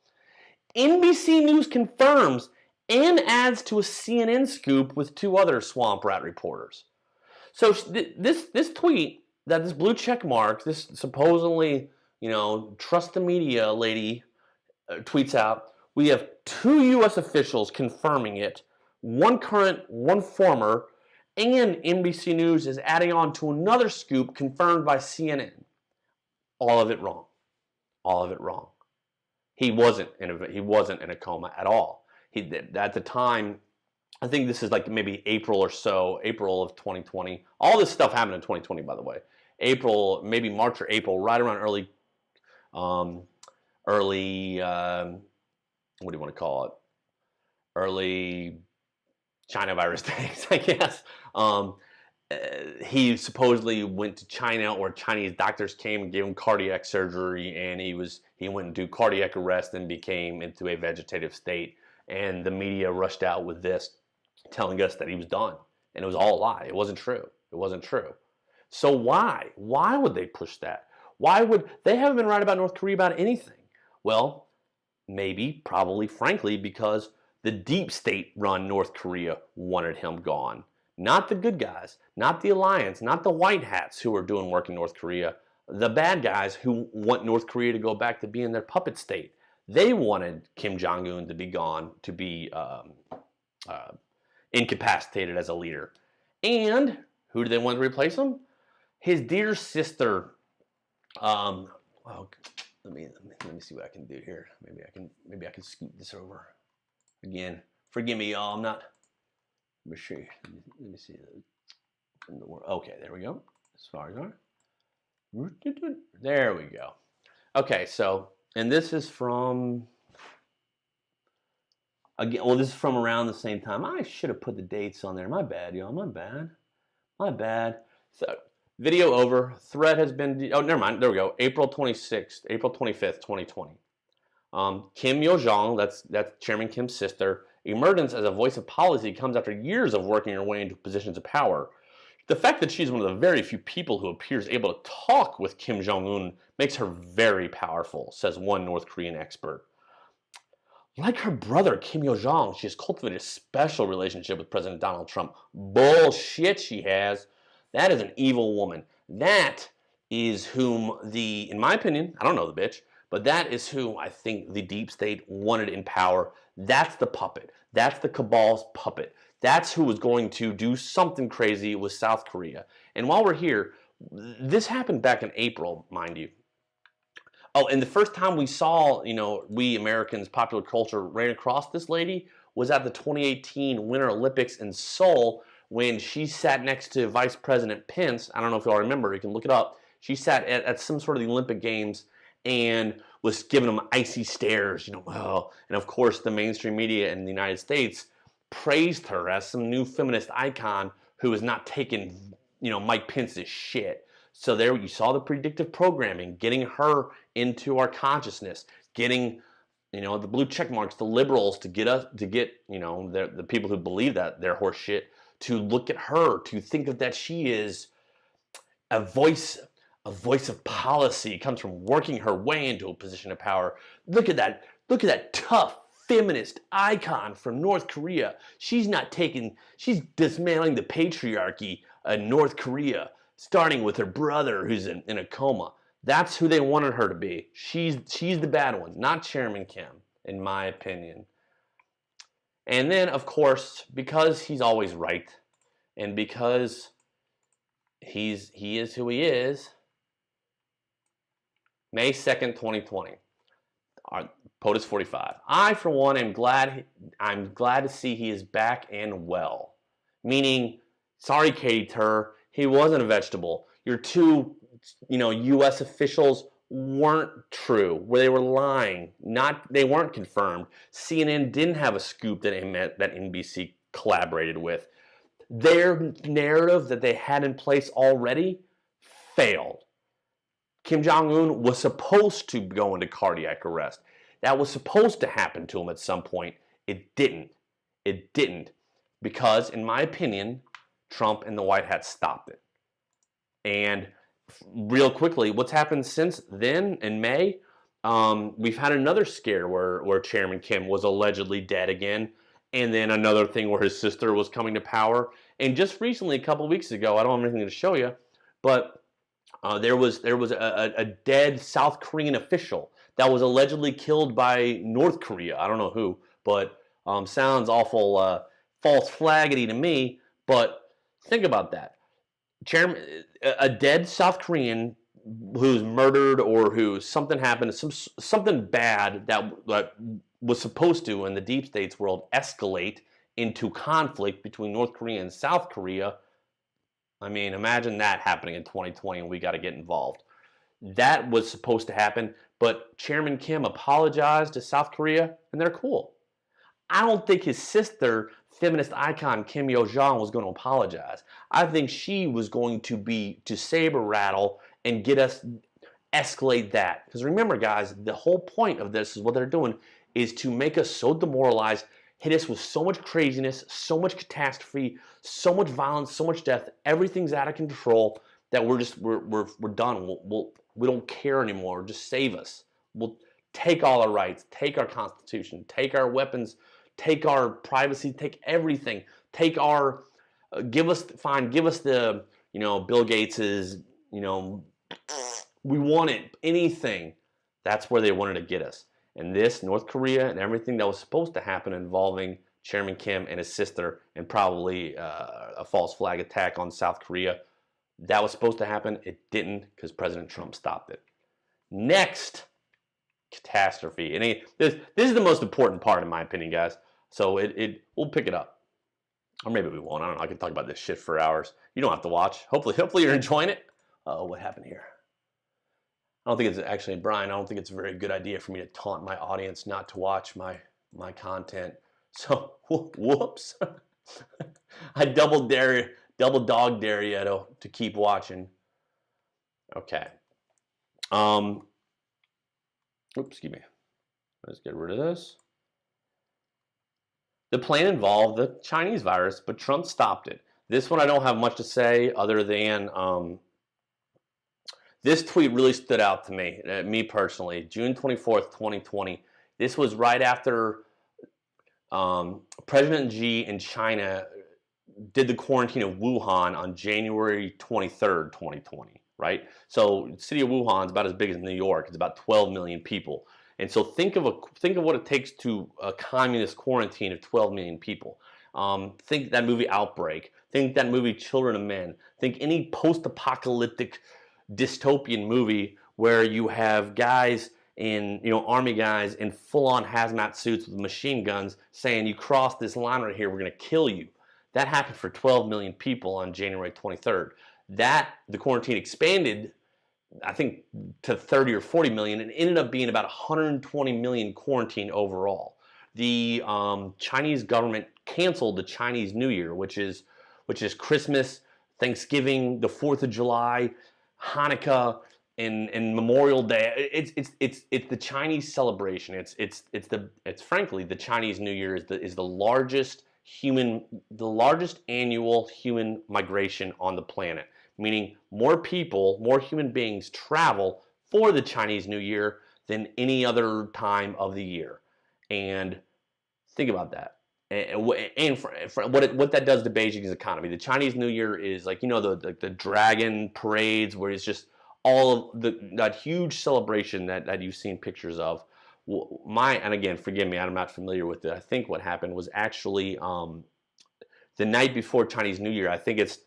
NBC News confirms and adds to a CNN scoop with 2 other swamp rat reporters. So this tweet that this blue check mark, this supposedly, trust the media lady tweets out, we have 2 U.S. officials confirming it, one current, one former, and NBC News is adding on to another scoop confirmed by CNN. All of it wrong. All of it wrong. He wasn't in a coma at all. At the time, I think this is like maybe April or so, April of 2020. All this stuff happened in 2020, by the way. April, maybe March or April, right around early, what do you want to call it? Early China virus days, I guess. He supposedly went to China, or Chinese doctors came and gave him cardiac surgery, and he went into cardiac arrest and became into a vegetative state. And the media rushed out with this, telling us that he was done, and it was all a lie. It wasn't true. It wasn't true. So why? Why would they push that? Why would they haven't been right about North Korea about anything? Well, maybe, probably, frankly, because the deep state-run North Korea wanted him gone. Not the good guys, not the alliance, not the white hats who are doing work in North Korea. The bad guys who want North Korea to go back to being their puppet state. They wanted Kim Jong-un to be gone, to be incapacitated as a leader. And who do they want to replace him? His dear sister. Well, let me see what I can do here. Maybe I can scoot this over. Again, forgive me, y'all. I'm not. Let me see. Okay, there we go. As far as there we go. Okay, so, and this is from, again, well, this is from around the same time. I should have put the dates on there. My bad, y'all. My bad. So, video over. Thread has been, oh, never mind. There we go. April 25th, 2020. Kim Yo-jong, that's Chairman Kim's sister, emergence as a voice of policy comes after years of working her way into positions of power. The fact that she's one of the very few people who appears able to talk with Kim Jong-un makes her very powerful, says one North Korean expert. Like her brother, Kim Yo-jong, she has cultivated a special relationship with President Donald Trump. Bullshit she has. That is an evil woman. That is whom in my opinion, I don't know the bitch, but that is who I think the deep state wanted in power. That's the puppet. That's the cabal's puppet. That's who was going to do something crazy with South Korea. And while we're here, this happened back in April, mind you. Oh, and the first time we saw, we Americans, popular culture, ran across this lady was at the 2018 Winter Olympics in Seoul, when she sat next to Vice President Pence. I don't know if y'all remember. You can look it up. She sat at some sort of the Olympic Games and was giving them icy stares, and of course the mainstream media in the United States praised her as some new feminist icon who is not taking, Mike Pence's shit. So there you saw the predictive programming, getting her into our consciousness, getting, the blue check marks, the liberals to get the people who believe that they're horse shit to look at her, to think of that she is a voice of policy, comes from working her way into a position of power. Look at that tough feminist icon from North Korea. She's dismantling the patriarchy in North Korea, starting with her brother who's in a coma. That's who they wanted her to be. She's the bad one, not Chairman Kim, in my opinion. And then, of course, because he's always right, and because he is who he is, May 2nd, 2020. POTUS 45. I, for one, I'm glad to see he is back and well. Meaning, sorry, Katie Tur, he wasn't a vegetable. Your 2, U.S. officials weren't true, where they were lying, they weren't confirmed. CNN didn't have a scoop that NBC collaborated with. Their narrative that they had in place already failed. Kim Jong-un was supposed to go into cardiac arrest. That was supposed to happen to him at some point. It didn't. It didn't. Because, in my opinion, Trump and the White Hat stopped it. And real quickly, what's happened since then in May? We've had another scare where Chairman Kim was allegedly dead again. And then another thing where his sister was coming to power. And just recently, a couple of weeks ago, I don't have anything to show you, but there was a dead South Korean official that was allegedly killed by North Korea. I don't know who, but sounds awful false flaggity to me. But think about that. A dead South Korean who's murdered or who something happened, something bad that was supposed to, in the deep state's world, escalate into conflict between North Korea and South Korea. I mean, imagine that happening in 2020 and we got to get involved. That was supposed to happen, but Chairman Kim apologized to South Korea and they're cool. I don't think his sister, feminist icon Kim Yo-jong, was going to apologize. I think she was going to saber rattle and get us escalate that. Because remember, guys, the whole point of this is what they're doing is to make us so demoralized, hit us with so much craziness, so much catastrophe, so much violence, so much death. Everything's out of control that we're done. We don't care anymore. Just save us. We'll take all our rights, take our Constitution, take our weapons, take our privacy, take everything. Take our give us the Bill Gates's we want it, anything. That's where they wanted to get us. And this, North Korea and everything that was supposed to happen involving Chairman Kim and his sister and probably a false flag attack on South Korea, that was supposed to happen. It didn't because President Trump stopped it. Next catastrophe. And this is the most important part in my opinion, guys. So we'll pick it up. Or maybe we won't. I don't know. I can talk about this shit for hours. You don't have to watch. Hopefully you're enjoying it. What happened here? I don't think it's actually, Brian, I don't think it's a very good idea for me to taunt my audience not to watch my content. So, whoops. I double dog dare you to keep watching. Okay. Oops, excuse me. Let's get rid of this. The plan involved the Chinese virus, but Trump stopped it. This one I don't have much to say other than this tweet really stood out to me personally. June 24th, 2020. This was right after President Xi in China did the quarantine of Wuhan on January 23rd, 2020, right? So the city of Wuhan is about as big as New York. It's about 12 million people. And so think of what it takes to a communist quarantine of 12 million people. Think that movie Outbreak. Think that movie Children of Men. Think any post-apocalyptic dystopian movie where you have guys in, army guys in full-on hazmat suits with machine guns saying, you cross this line right here, we're going to kill you. That happened for 12 million people on January 23rd. The quarantine expanded, I think, to 30 or 40 million and ended up being about 120 million quarantine overall. The Chinese government canceled the Chinese New Year, which is Christmas, Thanksgiving, the 4th of July, Hanukkah, and Memorial Day. It's the Chinese celebration. It's frankly the Chinese New Year is the largest annual human migration on the planet. Meaning more people, more human beings travel for the Chinese New Year than any other time of the year. And think about that. And for what that does to Beijing's economy. The Chinese New Year is like, the dragon parades where it's just all of that huge celebration that you've seen pictures of. And again, forgive me, I'm not familiar with it. I think what happened was actually the night before Chinese New Year. I think it's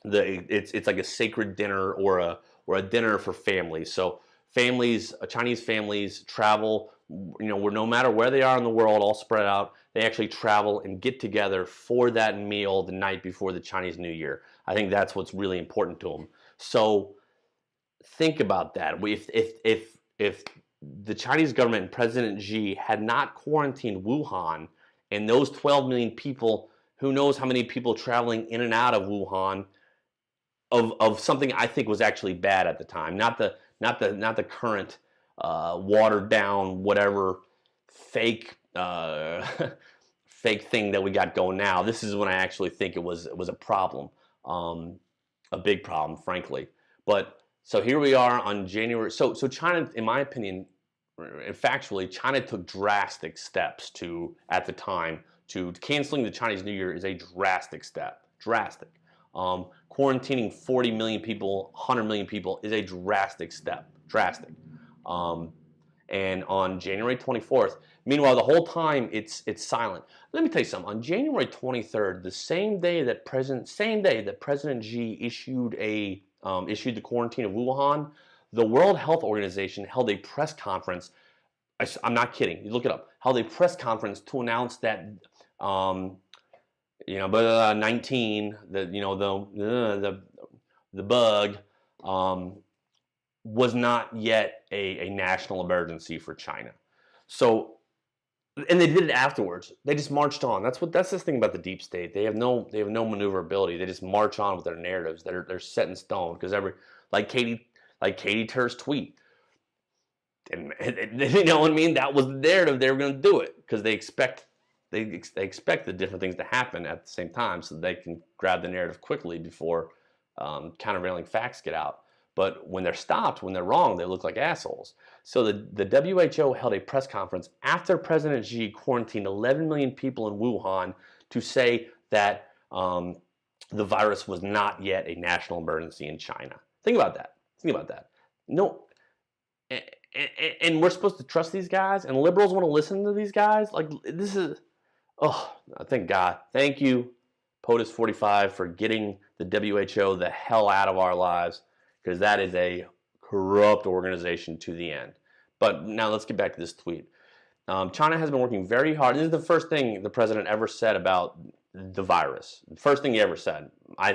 like a sacred dinner or a dinner for families. So Chinese families travel, where no matter where they are in the world, all spread out, they actually travel and get together for that meal the night before the Chinese New Year. I think that's what's really important to them. So think about that. If the Chinese government and President Xi had not quarantined Wuhan, and those 12 million people, who knows how many people traveling in and out of Wuhan, of something I think was actually bad at the time, not the current watered down whatever fake fake thing that we got going now. This is when I actually think it was a problem, a big problem, frankly. But so here we are on January. So China, in my opinion, and factually, China took drastic steps at the time to canceling the Chinese New Year is a drastic step. Drastic. Quarantining 40 million people, 100 million people is a drastic step. Drastic. And on January 24th, meanwhile, the whole time it's silent. Let me tell you something. On January 23rd, the same day that President Xi issued the quarantine of Wuhan, the World Health Organization held a press conference. I'm not kidding. You look it up. Held a press conference to announce that, but 19, the bug, was not yet a national emergency for China. So, and they did it afterwards. They just marched on. That's the thing about the deep state. They have no maneuverability. They just march on with their narratives. They're set in stone because like Katie Tur's tweet. And you know what I mean? That was the narrative. They were going to do it because they expect the different things to happen at the same time, so they can grab the narrative quickly before countervailing facts get out. But when they're stopped, when they're wrong, they look like assholes. So the WHO held a press conference after President Xi quarantined 11 million people in Wuhan to say that the virus was not yet a national emergency in China. Think about that. No, and we're supposed to trust these guys, and liberals want to listen to these guys? Like, this is, thank God. Thank you, POTUS 45, for getting the WHO the hell out of our lives, because that is a corrupt organization to the end. But now let's get back to this tweet. China has been working very hard. This is the first thing the president ever said about the virus. The first thing he ever said,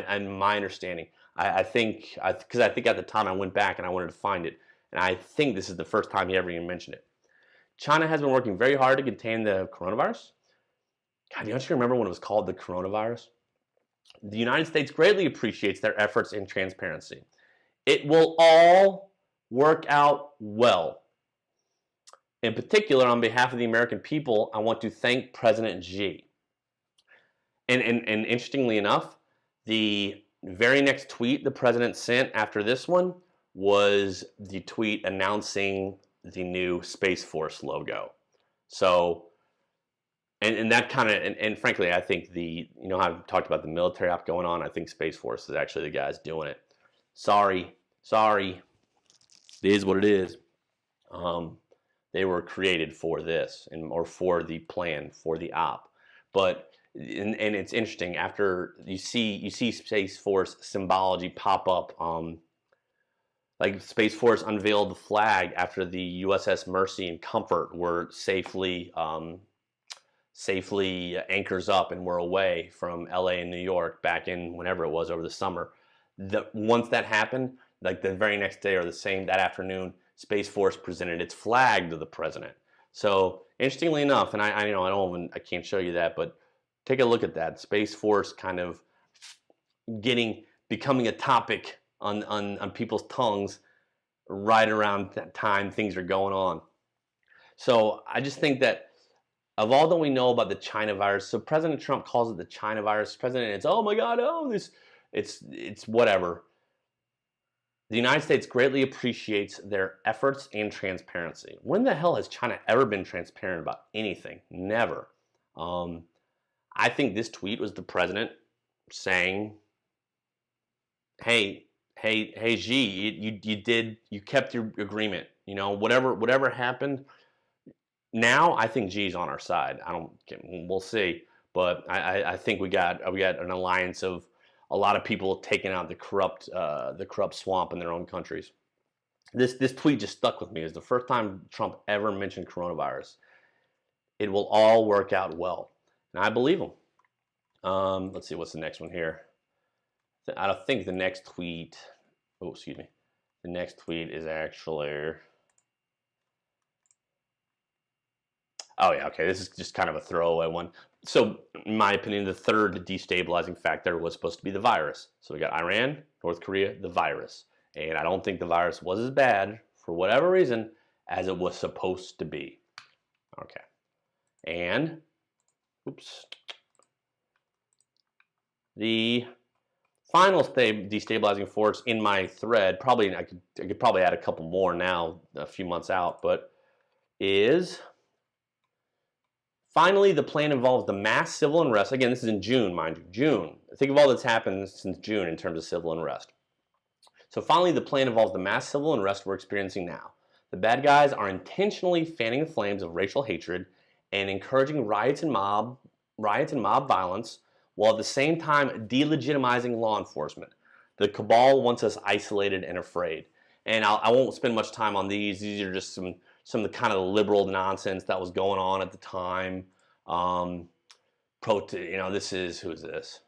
in my understanding. I think at the time I went back and I wanted to find it, and I think this is the first time he ever even mentioned it. China has been working very hard to contain the coronavirus. God, don't you remember when it was called the coronavirus? The United States greatly appreciates their efforts in transparency. It will all work out well. In particular, on behalf of the American people, I want to thank President Xi. And interestingly enough, the very next tweet the president sent after this one was the tweet announcing the new Space Force logo. So, and that kind of, and frankly, I think how I've talked about the military op going on, I think Space Force is actually the guys doing it. Sorry, it is what it is. They were created for this, or for the plan, for the op. But and it's interesting, after you see Space Force symbology pop up. Like Space Force unveiled the flag after the USS Mercy and Comfort were safely anchors up and were away from LA and New York back in whenever it was over the summer. Once that happened, like the very next day or that afternoon, Space Force presented its flag to the president. So interestingly enough, and I can't show you that, but take a look at that. Space Force kind of becoming a topic on people's tongues right around that time things are going on. So I just think that of all that we know about the China virus, so President Trump calls it the China virus. It's oh my God, it's whatever. The United States greatly appreciates their efforts and transparency. When the hell has China ever been transparent about anything? Never. I think this tweet was the president saying, hey Xi, you kept your agreement. Whatever happened. Now I think Xi's on our side. We'll see, but I think we got an alliance of a lot of people taking out the corrupt swamp in their own countries. This tweet just stuck with me. It's the first time Trump ever mentioned coronavirus. It will all work out well, and I believe him. Let's see, what's the next one here? I don't think the next tweet. Oh, excuse me. The next tweet is actually, oh yeah, okay, this is just kind of a throwaway one. So, in my opinion, the third destabilizing factor was supposed to be the virus. So we got Iran, North Korea, the virus. And I don't think the virus was as bad, for whatever reason, as it was supposed to be. Okay. And, oops. The final destabilizing force in my thread, probably I could probably add a couple more now, a few months out, but is finally the plan involves the mass civil unrest. Again, this is in June, mind you, June. Think of all that's happened since June in terms of civil unrest. So finally, the plan involves the mass civil unrest we're experiencing now. The bad guys are intentionally fanning the flames of racial hatred and encouraging riots and mob violence, while at the same time delegitimizing law enforcement. The cabal wants us isolated and afraid. And I won't spend much time on these. These are just some of the kind of liberal nonsense that was going on at the time. This is, who is this?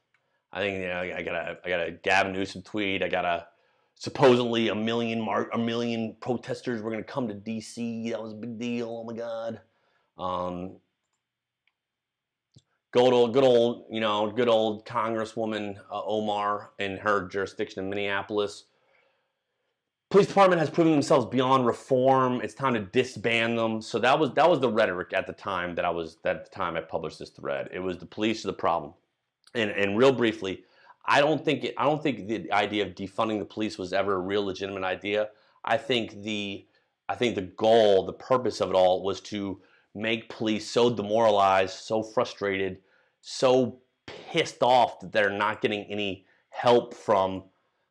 I think I got a Gavin Newsom tweet. I got a supposedly a million protesters were going to come to D.C. That was a big deal. Oh my God. Good old Congresswoman Omar in her jurisdiction in Minneapolis. Police department has proven themselves beyond reform. It's time to disband them. So that was the rhetoric at the time I published this thread. It was the police are the problem. And real briefly, I don't think the idea of defunding the police was ever a real legitimate idea. I think the goal, the purpose of it all was to make police so demoralized, so frustrated, so pissed off that they're not getting any help from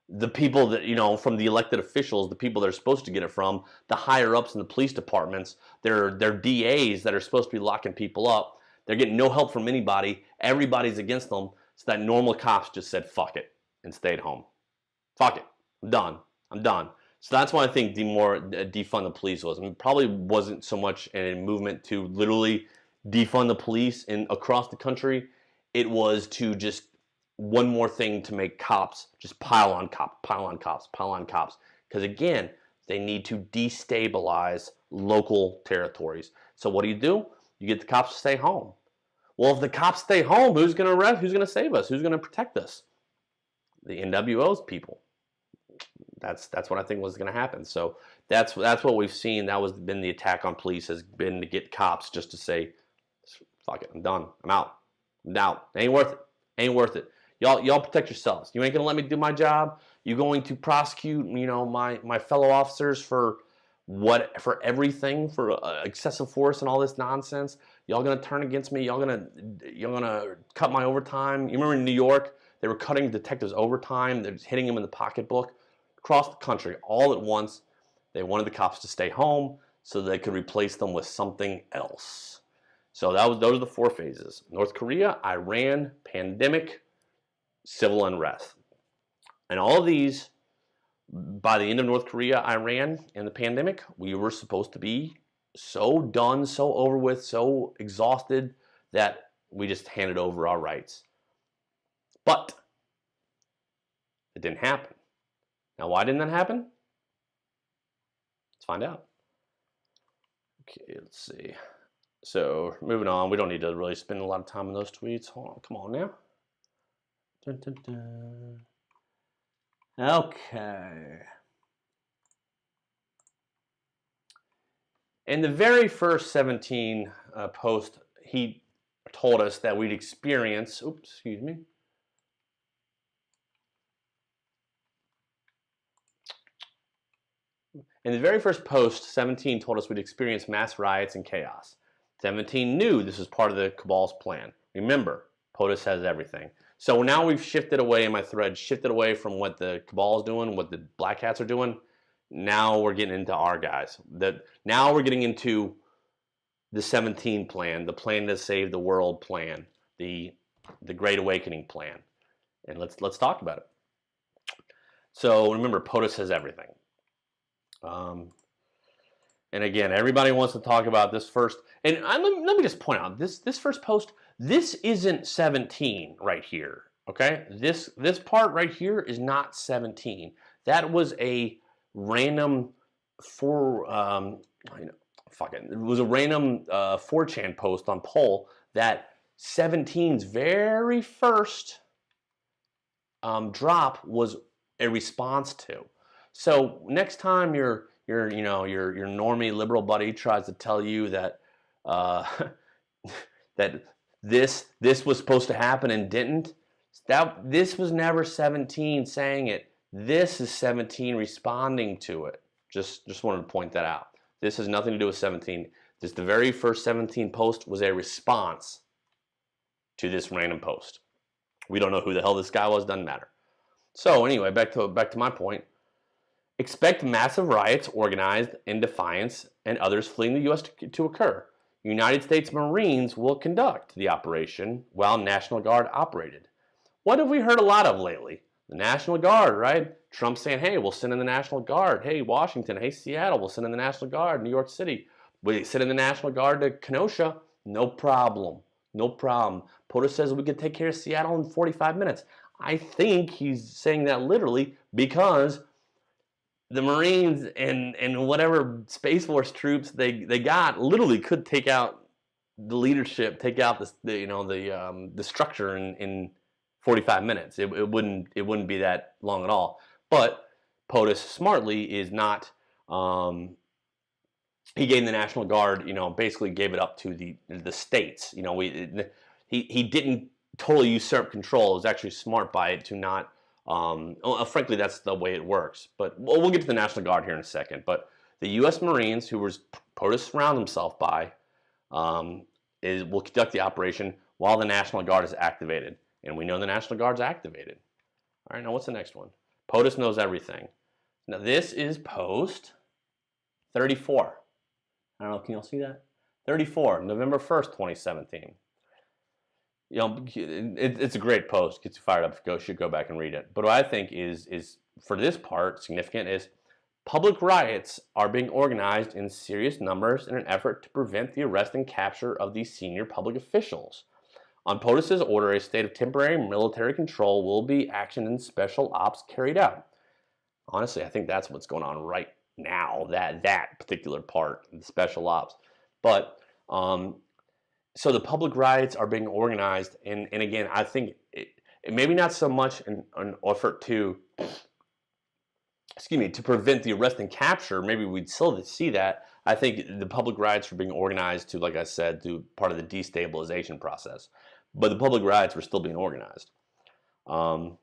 the people that, from the elected officials, the people they're supposed to get it from, the higher ups in the police departments, their DAs that are supposed to be locking people up. They're getting no help from anybody. Everybody's against them. So that normal cops just said, fuck it, and stayed home. Fuck it. I'm done. So that's why I think defund the police was. I mean, it probably wasn't so much a movement to literally defund the police across the country. It was to just one more thing to make cops just pile on cops. Because again, they need to destabilize local territories. So what do? You get the cops to stay home. Well, if the cops stay home, who's going to arrest? Who's going to save us? Who's going to protect us? The NWO's people. That's what I think was going to happen. So that's what we've seen. That was been the attack on police, has been to get cops just to say, fuck it, I'm done. I'm out. Ain't worth it. Y'all protect yourselves. You ain't going to let me do my job. You're going to prosecute, my fellow officers for everything, for excessive force and all this nonsense. Y'all gonna turn against me. Y'all gonna cut my overtime. You remember in New York, they were cutting detectives' overtime. They're just hitting them in the pocketbook. Across the country, all at once, they wanted the cops to stay home so they could replace them with something else. So those are the four phases: North Korea, Iran, pandemic, civil unrest, and all of these. By the end of North Korea, Iran, and the pandemic, we were supposed to be so done, so over with, so exhausted that we just handed over our rights. But it didn't happen. Now, why didn't that happen? Let's find out. Okay, let's see. So, moving on. We don't need to really spend a lot of time on those tweets. Hold on, come on now. Dun, dun, dun. Okay. In the very first 17 post, he told us that we'd experience, in the very first post, 17 told us we'd experience mass riots and chaos. 17 knew this was part of the cabal's plan. Remember, POTUS has everything. So now we've shifted away in my thread, from what the cabal is doing, what the black hats are doing. Now we're getting into our guys. Now we're getting into the 17 plan, the plan to save the world plan, the Great Awakening plan. And let's talk about it. So remember, POTUS has everything. And again, everybody wants to talk about this first. And let me just point out, this first post, this isn't 17 right here, okay? This part right here is not 17. That was a random it was a random 4chan post on poll that 17's very first drop was a response to. So next time your normie liberal buddy tries to tell you that that this was supposed to happen and didn't, this was never 17 saying it. This is 17 responding to it. Just wanted to point that out. This has nothing to do with 17. The very first 17 post was a response to this random post. We don't know who the hell this guy was, doesn't matter. So anyway, back to my point. Expect massive riots organized in defiance and others fleeing the U.S. to occur. United States Marines will conduct the operation while National Guard operated. What have we heard a lot of lately? The National Guard, right? Trump saying, hey, we'll send in the National Guard. Hey, Washington. Hey, Seattle, we'll send in the National Guard. New York City, we send in the National Guard to Kenosha. No problem. No problem. POTUS says we could take care of Seattle in 45 minutes. I think he's saying that literally because the Marines and whatever Space Force troops they got literally could take out the leadership, take out the structure in 45 minutes. It wouldn't be that long at all. But POTUS smartly is not. He gave the National Guard, basically gave it up to the states. He didn't totally usurp control. It was actually smart by it to not. Frankly, that's the way it works. But we'll get to the National Guard here in a second. But the U.S. Marines, who POTUS surround himself by, will conduct the operation while the National Guard is activated. And we know the National Guard's activated. All right, now what's the next one? POTUS knows everything. Now this is post 34. I don't know, can y'all see that? 34, November 1st, 2017. It's a great post. Gets you fired up. Should go back and read it. But what I think is for this part significant is public riots are being organized in serious numbers in an effort to prevent the arrest and capture of these senior public officials. On POTUS's order, a state of temporary military control will be actioned and special ops carried out. Honestly, I think that's what's going on right now. That particular part, the special ops. But so the public riots are being organized, and again, I think it maybe not so much an effort to, to prevent the arrest and capture. Maybe we'd still see that. I think the public riots are being organized to, like I said, do part of the destabilization process. But the public riots were still being organized. And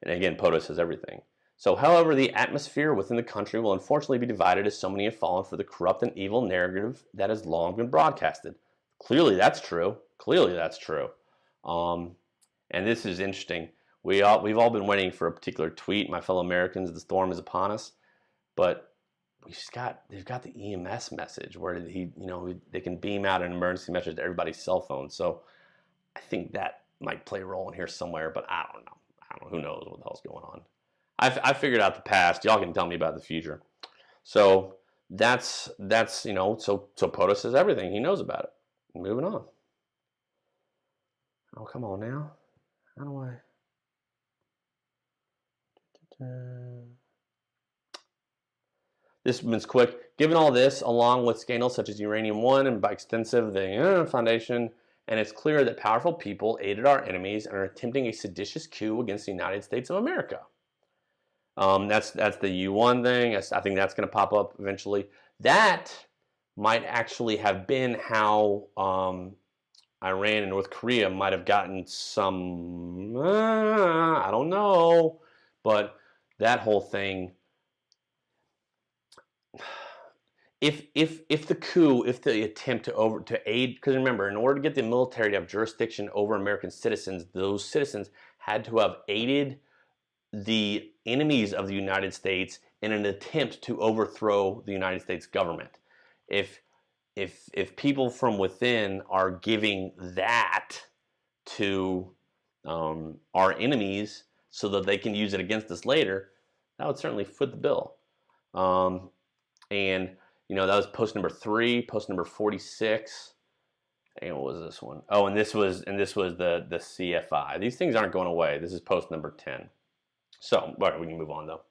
again, POTUS says everything. So, however, the atmosphere within the country will unfortunately be divided as so many have fallen for the corrupt and evil narrative that has long been broadcasted. Clearly, that's true. Clearly, that's true. And this is interesting. We've all been waiting for a particular tweet, my fellow Americans. The storm is upon us, but they've got the EMS message where they can beam out an emergency message to everybody's cell phone. So I think that might play a role in here somewhere, but I don't know. Who knows what the hell's going on? I figured out the past. Y'all can tell me about the future. So that's so POTUS says everything. He knows about it. Moving on. Oh, come on now. How do I? This one's quick. Given all this, along with scandals such as Uranium One and by extensive the Foundation, and it's clear that powerful people aided our enemies and are attempting a seditious coup against the United States of America. That's the U1 thing. I think that's going to pop up eventually. That might actually have been how Iran and North Korea might have gotten some, I don't know, but that whole thing, if the coup, if the attempt to aid, because remember, in order to get the military to have jurisdiction over American citizens, those citizens had to have aided the enemies of the United States in an attempt to overthrow the United States government. If people from within are giving that to our enemies so that they can use it against us later, that would certainly foot the bill. And that was post number 3, post number 46. And what was this one? Oh, and this was the CFI. These things aren't going away. This is post number 10. So, all right, we can move on though.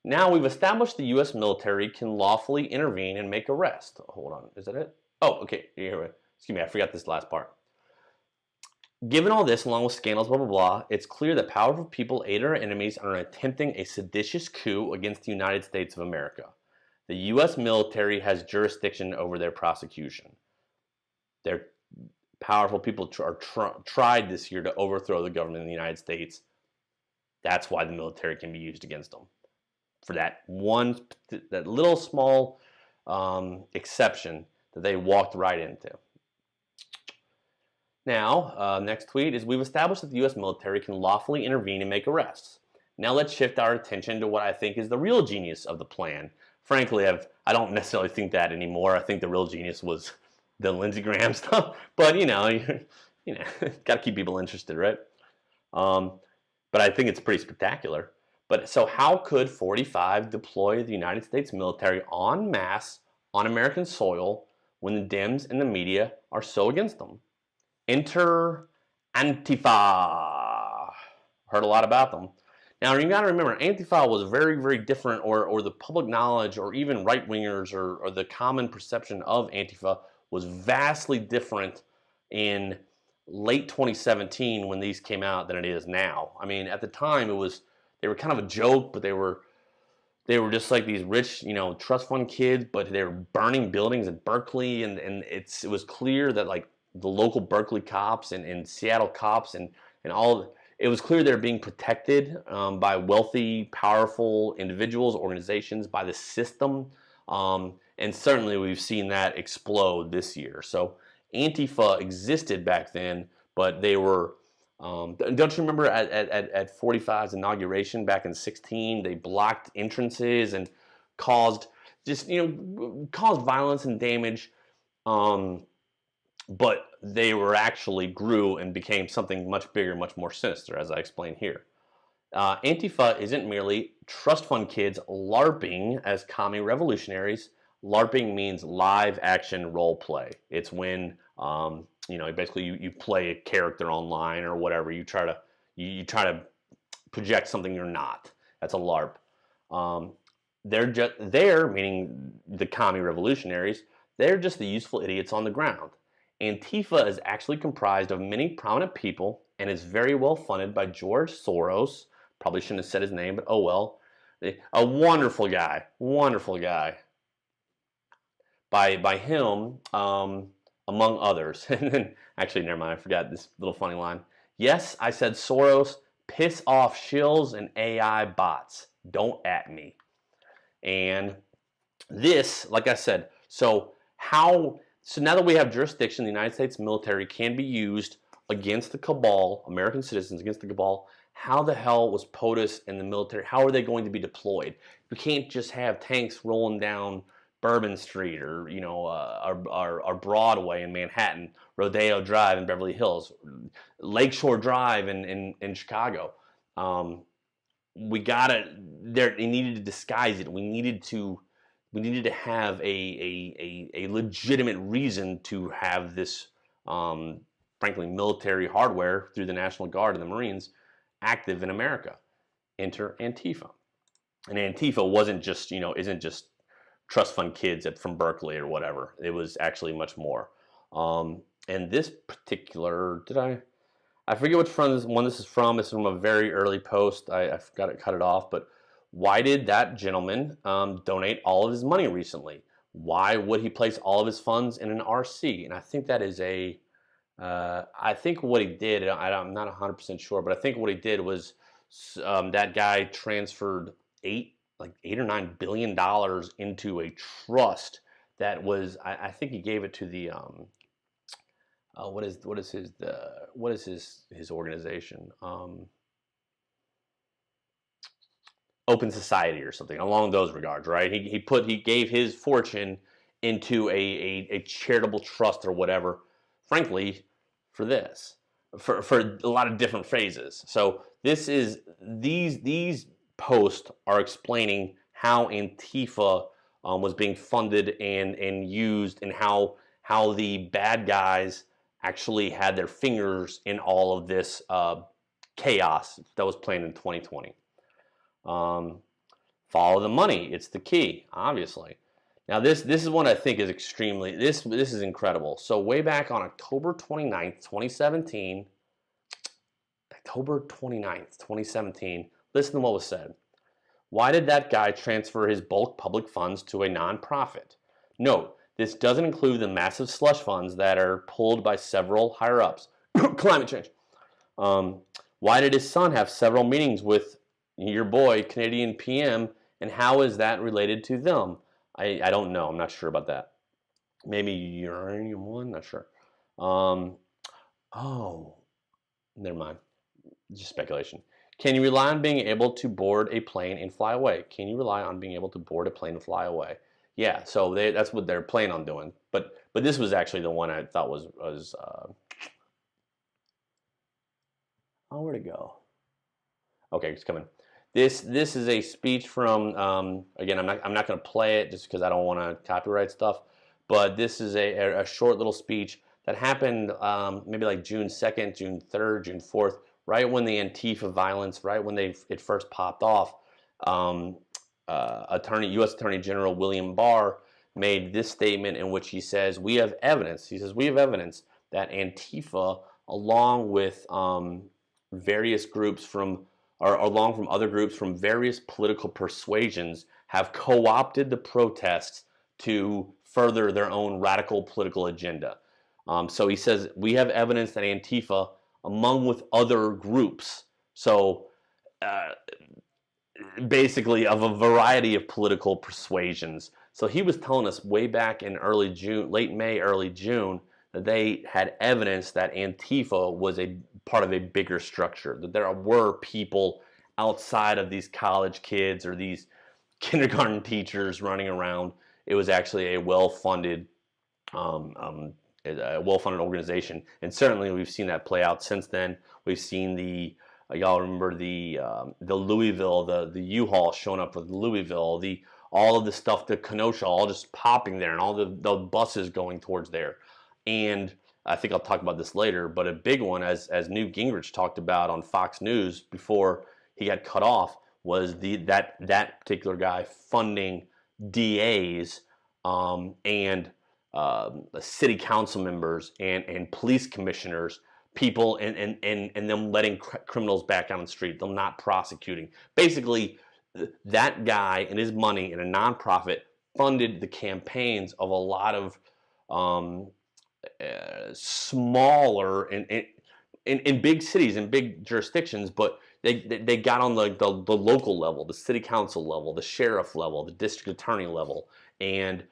Now we've established the U.S. military can lawfully intervene and make arrests. Hold on, is that it? Oh, okay. Excuse me, I forgot this last part. Given all this, along with scandals, blah, blah, blah, it's clear that powerful people aid our enemies and are attempting a seditious coup against the United States of America. The U.S. military has jurisdiction over their prosecution. Their powerful people tried this year to overthrow the government in the United States. That's why the military can be used against them. For that little small exception that they walked right into. Now, next tweet is, we've established that the U.S. military can lawfully intervene and make arrests. Now let's shift our attention to what I think is the real genius of the plan. Frankly, I don't necessarily think that anymore. I think the real genius was the Lindsey Graham stuff. But got to keep people interested, right? But I think it's pretty spectacular. But so how could 45 deploy the United States military en masse on American soil when the Dems and the media are so against them? Enter Antifa. Heard a lot about them. Now you got to remember, Antifa was very, very different, or the public knowledge, or even right-wingers, or the common perception of Antifa was vastly different in late 2017 when these came out than it is now. I mean, at the time they were kind of a joke, but they were just like these rich, trust fund kids, but they were burning buildings in Berkeley, and it was clear that like the local Berkeley cops and Seattle cops and all, it was clear they're being protected by wealthy, powerful individuals, organizations, by the system, and certainly we've seen that explode this year. So Antifa existed back then, but they were, don't you remember at 45's inauguration back in 2016, they blocked entrances and caused violence and damage, but they were actually grew and became something much bigger, much more sinister, as I explained here. Antifa isn't merely trust fund kids LARPing as commie revolutionaries. LARPing means live action role play. It's when basically you play a character online or whatever. You try to project something you're not. That's a LARP. They're meaning the commie revolutionaries. They're just the useful idiots on the ground. Antifa is actually comprised of many prominent people and is very well funded by George Soros. Probably shouldn't have said his name, but oh well. A wonderful guy. By him, among others. And then, actually, never mind, I forgot this little funny line. Yes, I said Soros, piss off shills and AI bots. Don't at me. And this, like I said, so now that we have jurisdiction, the United States military can be used against the cabal, American citizens against the cabal. How the hell was POTUS and the military, how are they going to be deployed? We can't just have tanks rolling down Bourbon Street or our Broadway in Manhattan, Rodeo Drive in Beverly Hills, Lakeshore Drive in Chicago. They needed to disguise it. We needed to have a legitimate reason to have this, frankly, military hardware through the National Guard and the Marines active in America. Enter Antifa. And Antifa isn't just trust fund kids from Berkeley or whatever. It was actually much more. And this particular, I forget which one this is from. It's from a very early post. I forgot to cut it off, but why did that gentleman donate all of his money recently? Why would he place all of his funds in an RC? And I think that is I think what he did, I'm not 100% sure, but I think what he did was that guy transferred $8 or $9 billion into a trust that was, I think he gave it to the what is his organization? Open Society or something along those regards, right? He gave his fortune into a charitable trust or whatever, frankly, for a lot of different phases. So these posts are explaining how Antifa was being funded and used, and how the bad guys actually had their fingers in all of this chaos that was planned in 2020. Follow the money. It's the key, obviously. Now this is one I think is extremely, this is incredible. So way back on October 29th, 2017, October 29th, 2017, listen to what was said. Why did that guy transfer his bulk public funds to a nonprofit? Note, this doesn't include the massive slush funds that are pulled by several higher-ups. Climate change. Why did his son have several meetings with your boy, Canadian PM, and how is that related to them? I don't know. I'm not sure about that. Maybe uranium one? Not sure. Oh, never mind. Just speculation. Can you rely on being able to board a plane and fly away? Can you rely on being able to board a plane and fly away? Yeah, so that's what they're planning on doing. But this was actually the one I thought was oh, where'd it go? Okay, it's coming. This is a speech from again, I'm not going to play it just because I don't want to copyright stuff. But this is a short little speech that happened maybe like June 2nd, June 3rd, June 4th, right when the Antifa violence, right when it first popped off. U.S. Attorney General William Barr made this statement in which he says, we have evidence. He says, we have evidence that Antifa, along with various groups from other groups from various political persuasions, have co-opted the protests to further their own radical political agenda. So he says, we have evidence that Antifa, among with other groups, so basically of a variety of political persuasions. So he was telling us way back in early June, late May, early June, that they had evidence that Antifa was a part of a bigger structure, that there were people outside of these college kids or these kindergarten teachers running around. It was actually a well-funded organization, and certainly we've seen that play out since then. We've seen the y'all remember the Louisville, the U-Haul showing up with Louisville, all of the stuff, the Kenosha, all just popping there, and all the buses going towards there. And I think I'll talk about this later, but a big one, as Newt Gingrich talked about on Fox News before he got cut off, was that particular guy funding DAs and city council members and police commissioners, people, and them letting criminals back out on the street, them not prosecuting. Basically, that guy and his money in a nonprofit funded the campaigns of a lot of smaller in big cities and big jurisdictions, but they got on the local level, the city council level, the sheriff level, the district attorney level, and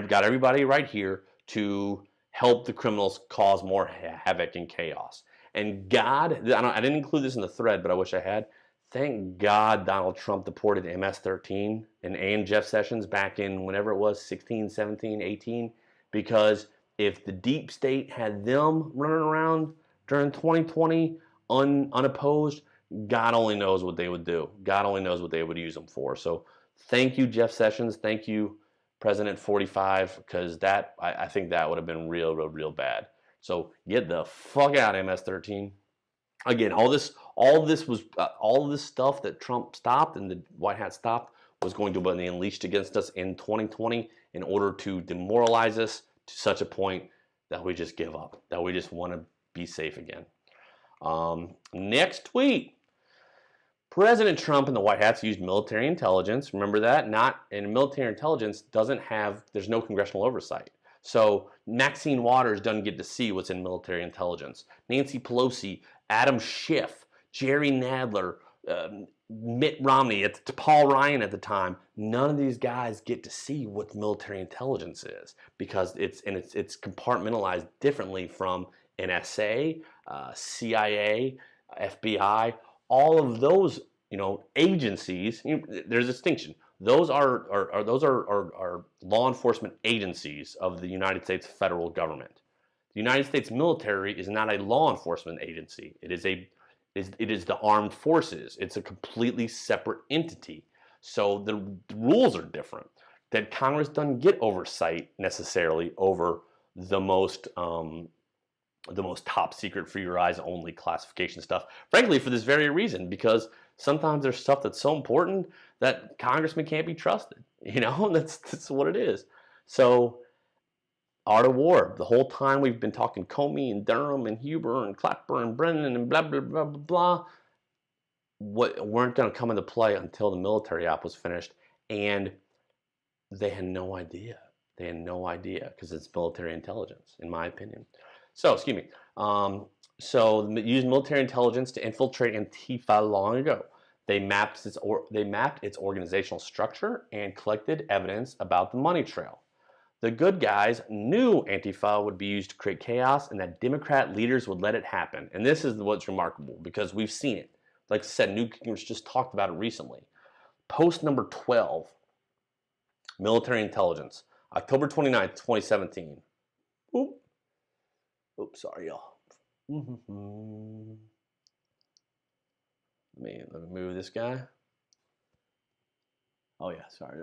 got everybody right here to help the criminals cause more havoc and chaos. And God, I didn't include this in the thread, but I wish I had. Thank God Donald Trump deported MS-13 and Jeff Sessions back in whenever it was, 16, 17, 18, because if the deep state had them running around during 2020 unopposed, God only knows what they would do. God only knows what they would use them for. So thank you, Jeff Sessions. Thank you, President 45, because I think that would have been real bad. So get the fuck out, MS-13. Again, all this stuff that Trump stopped and the White Hat stopped was going to be unleashed against us in 2020 in order to demoralize us to such a point that we just give up, that we just want to be safe again. Next tweet. President Trump and the White Hats used military intelligence. Remember that? Military intelligence there's no congressional oversight. So Maxine Waters doesn't get to see what's in military intelligence. Nancy Pelosi, Adam Schiff, Jerry Nadler, Mitt Romney, Paul Ryan at the time, none of these guys get to see what military intelligence is because it's compartmentalized differently from NSA, CIA, FBI, all of those agencies. There's a distinction. Those are law enforcement agencies of the United States federal government. The United States military is not a law enforcement agency. It is the armed forces. It's a completely separate entity. So the rules are different. That Congress doesn't get oversight necessarily over the most top secret, for your eyes only classification stuff. Frankly, for this very reason, because Sometimes there's stuff that's so important that congressmen can't be trusted. You know, that's what it is. So, art of war. The whole time we've been talking Comey and Durham and Huber and Clapper and Brennan and blah, blah, blah, blah, blah. What weren't going to come into play until the military op was finished. And they had no idea. They had no idea because it's military intelligence, in my opinion. So, excuse me. So, used military intelligence to infiltrate Antifa long ago. They mapped its organizational structure and collected evidence about the money trail. The good guys knew Antifa would be used to create chaos and that Democrat leaders would let it happen. And this is what's remarkable because we've seen it. Like I said, Newcomers just talked about it recently. Post number 12, military intelligence, October 29th, 2017. Oops, sorry, y'all. Let me move this guy. Oh, yeah, sorry.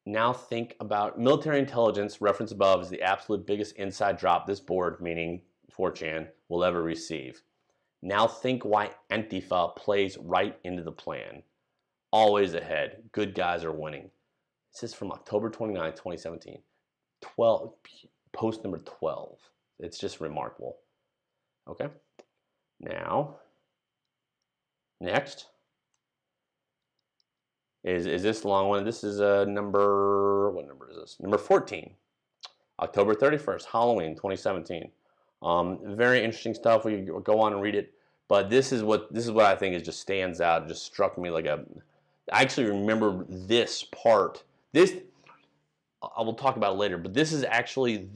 Now think about military intelligence, reference above, is the absolute biggest inside drop this board, meaning 4chan, will ever receive. Now think why Antifa plays right into the plan. Always ahead. Good guys are winning. This is from October 29, 2017. 12, post number 12. It's just remarkable. Okay. Now, next. Is this long one? This is number, what number is this? Number 14, October 31st, Halloween 2017. Very interesting stuff. We can go on and read it, but this is what I think is just stands out. It just struck me like a. I actually remember this part. This I will talk about it later, but this is actually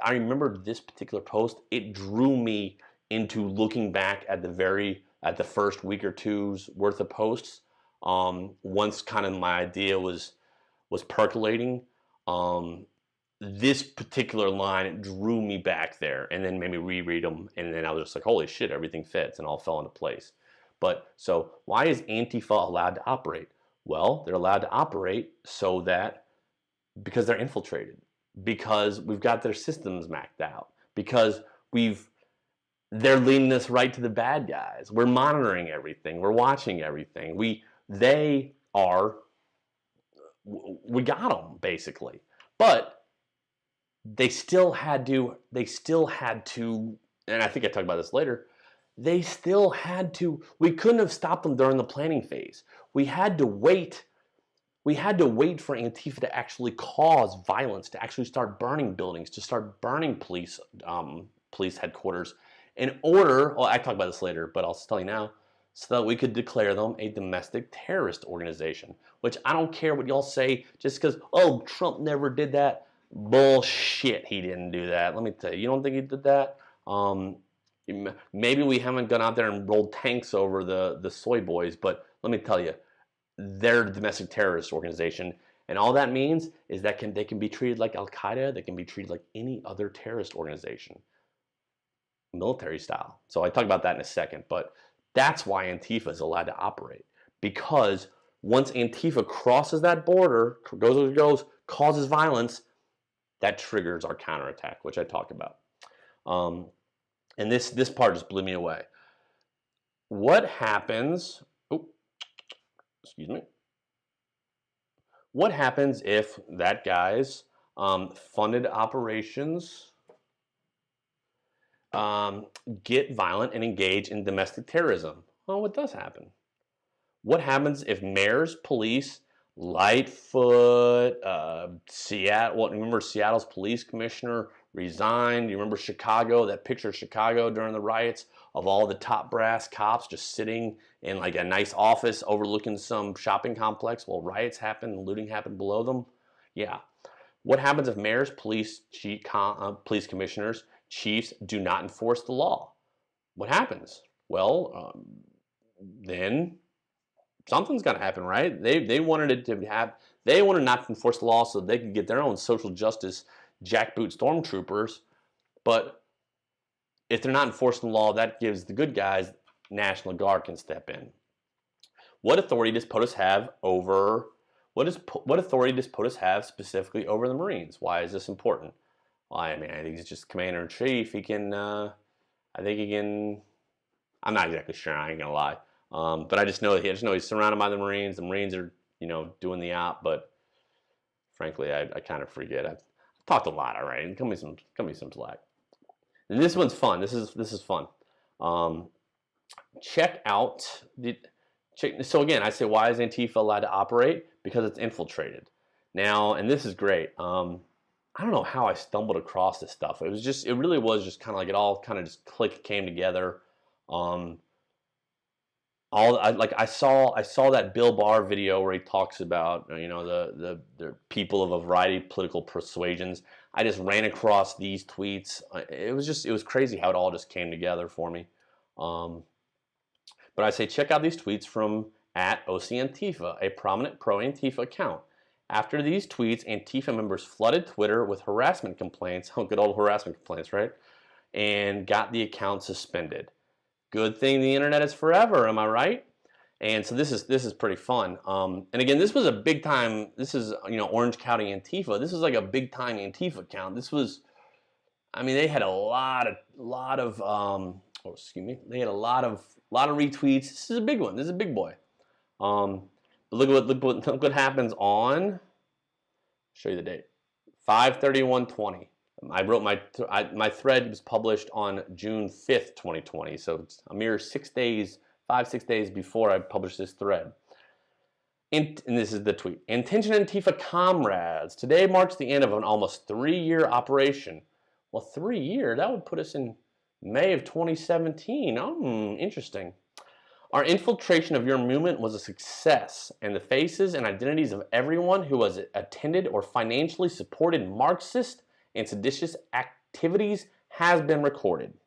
I remember this particular post. It drew me into looking back at the first week or two's worth of posts. Once kind of my idea was percolating, this particular line, it drew me back there and then made me reread them. And then I was just like, holy shit, everything fits and all fell into place. But so why is Antifa allowed to operate? Well, they're allowed to operate because they're infiltrated, because we've got their systems mapped out, because they're leading us right to the bad guys. We're monitoring everything. We're watching everything. We got them basically, but they still had to, and I think I talk about this later, we couldn't have stopped them during the planning phase. We had to wait for Antifa to actually cause violence, to actually start burning buildings, to start burning police headquarters I talk about this later, but I'll just tell you now, so that we could declare them a domestic terrorist organization, which I don't care what y'all say, just because, oh, Trump never did that. Bullshit, he didn't do that. Let me tell you, you don't think he did that? Maybe we haven't gone out there and rolled tanks over the soy boys, but let me tell you, they're a domestic terrorist organization, and all that means is that they can be treated like Al-Qaeda, they can be treated like any other terrorist organization, military style. So I talk about that in a second, but that's why Antifa is allowed to operate, because once Antifa crosses that border, causes violence, that triggers our counterattack, which I talk about. And this part just blew me away. What happens? Excuse me. What happens if that guy's funded operations get violent and engage in domestic terrorism? Well, what does happen? What happens if mayors, police, Lightfoot, Seattle? Remember Seattle's police commissioner resigned? You remember Chicago? That picture of Chicago during the riots of all the top brass cops just sitting in like a nice office overlooking some shopping complex while riots happen and looting happened below them? Yeah. What happens if mayors, police commissioners, chiefs do not enforce the law? What happens? Well, then something's got to happen, right? They wanted not to enforce the law so they could get their own social justice jackboot stormtroopers. But if they're not enforcing the law, that gives the good guys, National Guard can step in. What authority does POTUS have specifically over the Marines? Why is this important? Well, I mean, I think he's just commander in chief. He can, I think he can I'm not exactly sure. I ain't gonna lie. But I just know he's surrounded by the Marines. The Marines are, doing the op. But frankly, I kind of forget. I've talked a lot already. Cut me some slack. And this one's fun. This is fun. Check out So again, I say, why is Antifa allowed to operate? Because it's infiltrated. Now, and this is great. I don't know how I stumbled across this stuff. It really was just kind of like it all kind of just came together. I saw that Bill Barr video where he talks about the people of a variety of political persuasions. I just ran across these tweets. It was crazy how it all just came together for me. But I say check out these tweets from @OCAntifa, a prominent pro-Antifa account. After these tweets, Antifa members flooded Twitter with harassment complaints. Oh, good old harassment complaints, right? And got the account suspended. Good thing the internet is forever, am I right? And so this is pretty fun. And again, this was a big time. This is Orange County Antifa. This was like a big time Antifa account. This was, I mean, they had a lot of they had a lot of retweets. This is a big one. This is a big boy. But look what happens on. Show you the date. 5/31/20. I wrote my thread was published on June 5th, 2020. So it's a mere 6 days, 5-6 days before I published this thread. And this is the tweet. Attention Antifa comrades. Today marks the end of an almost 3-year operation. Well, 3 years? That would put us in May of 2017. Interesting. Our infiltration of your movement was a success, and the faces and identities of everyone who has attended or financially supported Marxist and seditious activities has been recorded.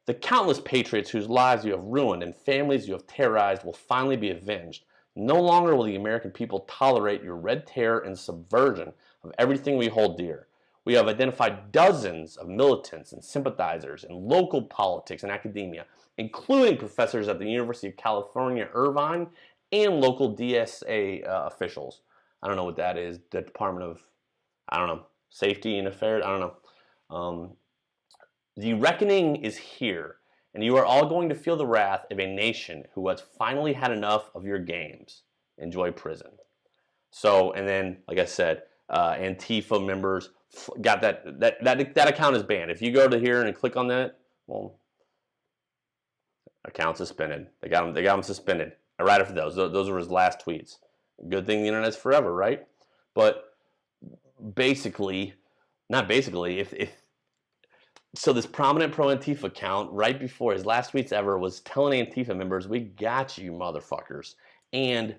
The countless patriots whose lives you have ruined and families you have terrorized will finally be avenged. No longer will the American people tolerate your red terror and subversion of everything we hold dear. We have identified dozens of militants and sympathizers in local politics and academia, including professors at the University of California, Irvine, and local DSA officials. I don't know what that is. The Department of, Safety and Affairs. I don't know. The reckoning is here, and you are all going to feel the wrath of a nation who has finally had enough of your games. Enjoy prison. So, and then, like I said, Antifa members got that account is banned. If you go to here and click on that, well, account suspended. They got him suspended. Right after those were his last tweets. Good thing the internet's forever, right? But basically, not basically, so this prominent pro-Antifa account, right before his last tweets ever, was telling Antifa members, we got you, motherfuckers. And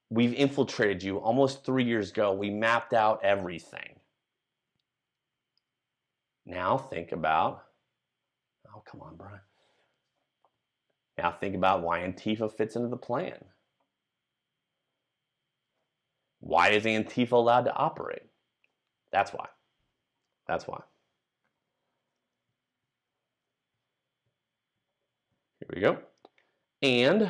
we've infiltrated you almost 3 years ago. We mapped out everything. Now think about, oh, come on, Brian. Now think about why Antifa fits into the plan. Why is Antifa allowed to operate? That's why. That's why. Here we go. And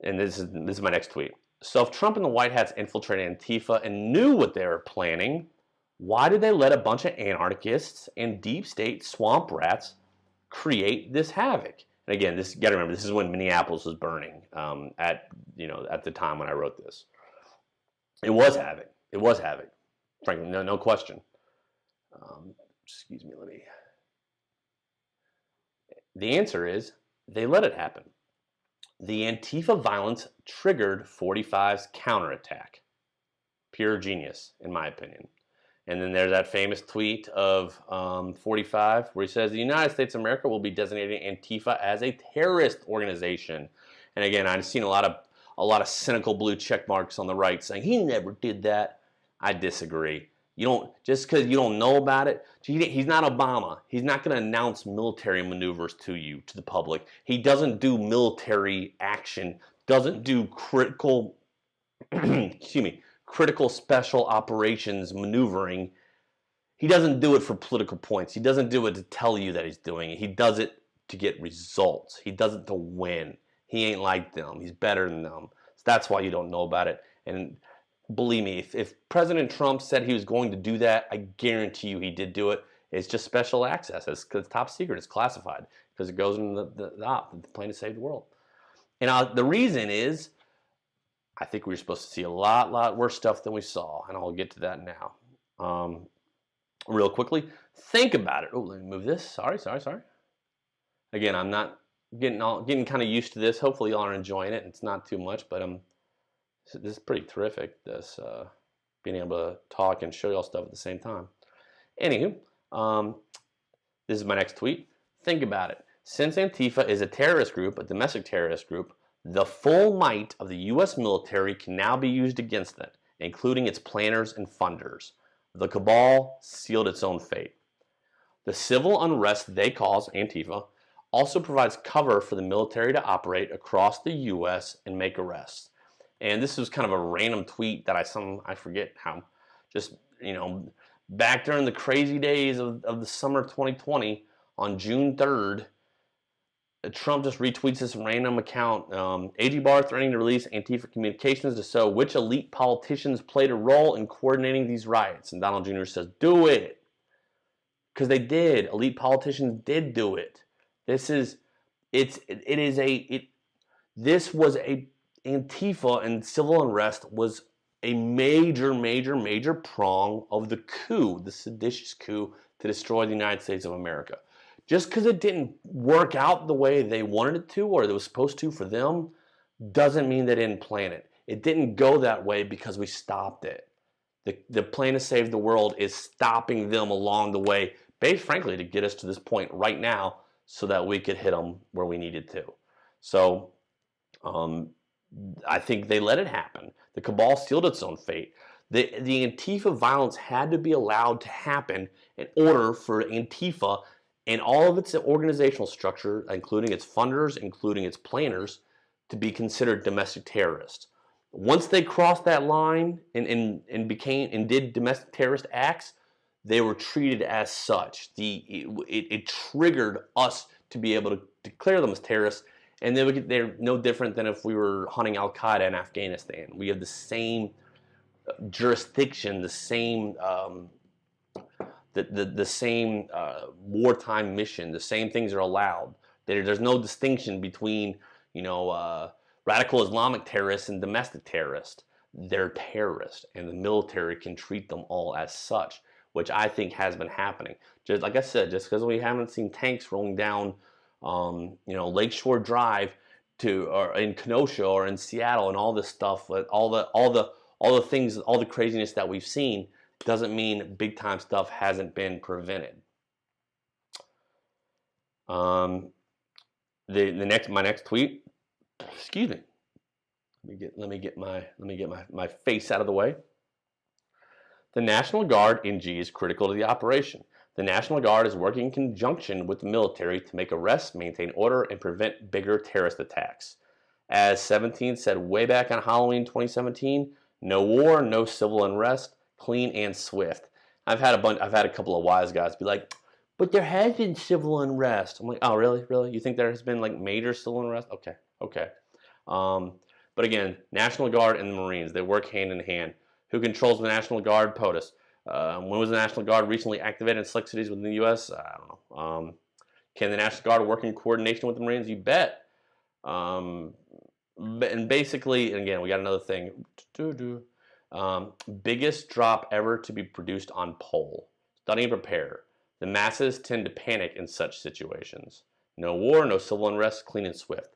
this is my next tweet. So if Trump and the White Hats infiltrated Antifa and knew what they were planning, why did they let a bunch of anarchists and deep state swamp rats create this havoc? And again, you got to remember, this is when Minneapolis was burning at the time when I wrote this. It was havoc. It was havoc. Frankly, no question. Excuse me, The answer is they let it happen. The Antifa violence triggered 45's counterattack. Pure genius, in my opinion. And then there's that famous tweet of 45 where he says, the United States of America will be designating Antifa as a terrorist organization. And again, I've seen a lot of cynical blue check marks on the right saying, he never did that. I disagree. Just because you don't know about it, he's not Obama. He's not going to announce military maneuvers to the public. He doesn't do military action, doesn't do critical, critical special operations maneuvering. He doesn't do it for political points. He doesn't do it to tell you that he's doing it. He does it to get results. He does it to win. He ain't like them. He's better than them. So that's why you don't know about it. And believe me, if President Trump said he was going to do that, I guarantee you he did do it. It's just special access. It's top secret. It's classified because it goes in the plan to save the world. And the reason is, I think we were supposed to see a lot worse stuff than we saw, and I'll get to that now. Real quickly, think about it. Oh, let me move this. Sorry. Again, I'm not getting kind of used to this. Hopefully, y'all are enjoying it. It's not too much, but this is pretty terrific. This being able to talk and show y'all stuff at the same time. Anywho, this is my next tweet. Think about it. Since Antifa is a terrorist group, a domestic terrorist group, the full might of the U.S. military can now be used against it, including its planners and funders. The cabal sealed its own fate. The civil unrest they cause, Antifa, also provides cover for the military to operate across the U.S. and make arrests. And this was kind of a random tweet that I forget how, just, back during the crazy days of the summer of 2020, on June 3rd, Trump just retweets this random account. AG Barr threatening to release Antifa communications to show which elite politicians played a role in coordinating these riots. And Donald Jr. says, do it. Because they did. Elite politicians did do it. Antifa and civil unrest was a major prong of the coup, the seditious coup to destroy the United States of America. Just because it didn't work out the way they wanted it to, or it was supposed to for them, doesn't mean they didn't plan it. It didn't go that way because we stopped it. The plan to save the world is stopping them along the way, based, frankly, to get us to this point right now so that we could hit them where we needed to. So I think they let it happen. The cabal sealed its own fate. The Antifa violence had to be allowed to happen in order for Antifa and all of its organizational structure, including its funders, including its planners, to be considered domestic terrorists. Once they crossed that line and did domestic terrorist acts, they were treated as such. It triggered us to be able to declare them as terrorists, and they're no different than if we were hunting Al Qaeda in Afghanistan. We have the same jurisdiction, the same the same wartime mission. The same things are allowed. There's no distinction between radical Islamic terrorists and domestic terrorists. They're terrorists, and the military can treat them all as such, which I think has been happening. Just like I said, just because we haven't seen tanks rolling down, Lakeshore Drive or in Kenosha or in Seattle and all this stuff, all the things, all the craziness that we've seen, doesn't mean big time stuff hasn't been prevented. My next tweet. Excuse me. Let me get my face out of the way. The National Guard NG is critical to the operation. The National Guard is working in conjunction with the military to make arrests, maintain order, and prevent bigger terrorist attacks. As 17 said way back on Halloween 2017, no war, no civil unrest, clean and swift. I've had a couple of wise guys be like, but there has been civil unrest. I'm like, oh, really? You think there has been like major civil unrest? Okay. But again, National Guard and the Marines, they work hand in hand. Who controls the National Guard? POTUS. When was the National Guard recently activated in select cities within the U.S.? I don't know. Can the National Guard work in coordination with the Marines? You bet. And basically, and again, we got another thing. Biggest drop ever to be produced on poll. Study and prepare. The masses tend to panic in such situations. No war, no civil unrest, clean and swift.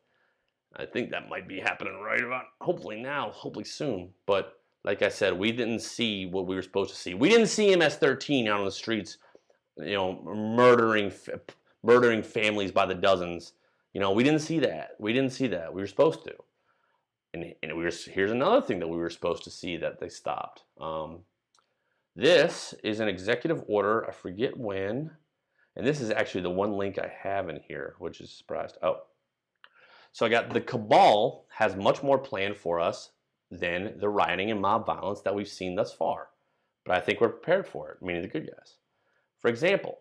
I think that might be happening right about, hopefully soon. But like I said, we didn't see what we were supposed to see. We didn't see MS-13 out on the streets, murdering families by the dozens. We didn't see that. We were supposed to. And here's another thing that we were supposed to see that they stopped. This is an executive order. I forget when. And this is actually the one link I have in here, which is surprised. Oh. So I got the cabal has much more planned for us than the rioting and mob violence that we've seen thus far. But I think we're prepared for it, meaning the good guys. For example,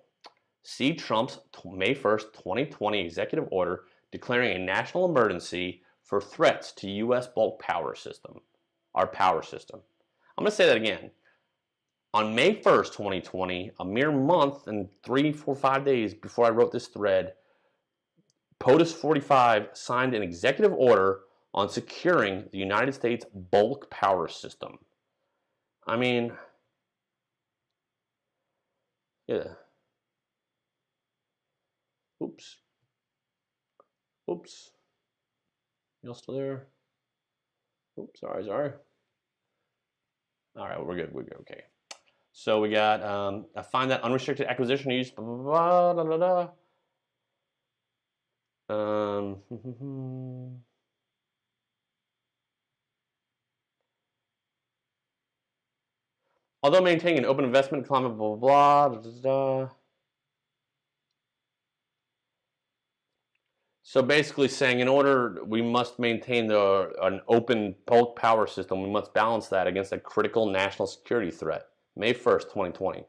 see Trump's May 1st, 2020 executive order declaring a national emergency for threats to U.S. bulk power system, our power system. I'm going to say that again. On May 1st, 2020, a mere month and 3, 4, 5 days before I wrote this thread, POTUS 45 signed an executive order on securing the United States bulk power system. I mean, yeah. Oops. Oops. Y'all still there? Oops, sorry. All right, we're good, okay. So we got, I find that unrestricted acquisition use, blah, blah, blah, blah, blah, blah. Although maintaining an open investment climate, blah, blah, blah, blah, blah. So basically saying in order we must maintain an open bulk power system, we must balance that against a critical national security threat. May 1st, 2020.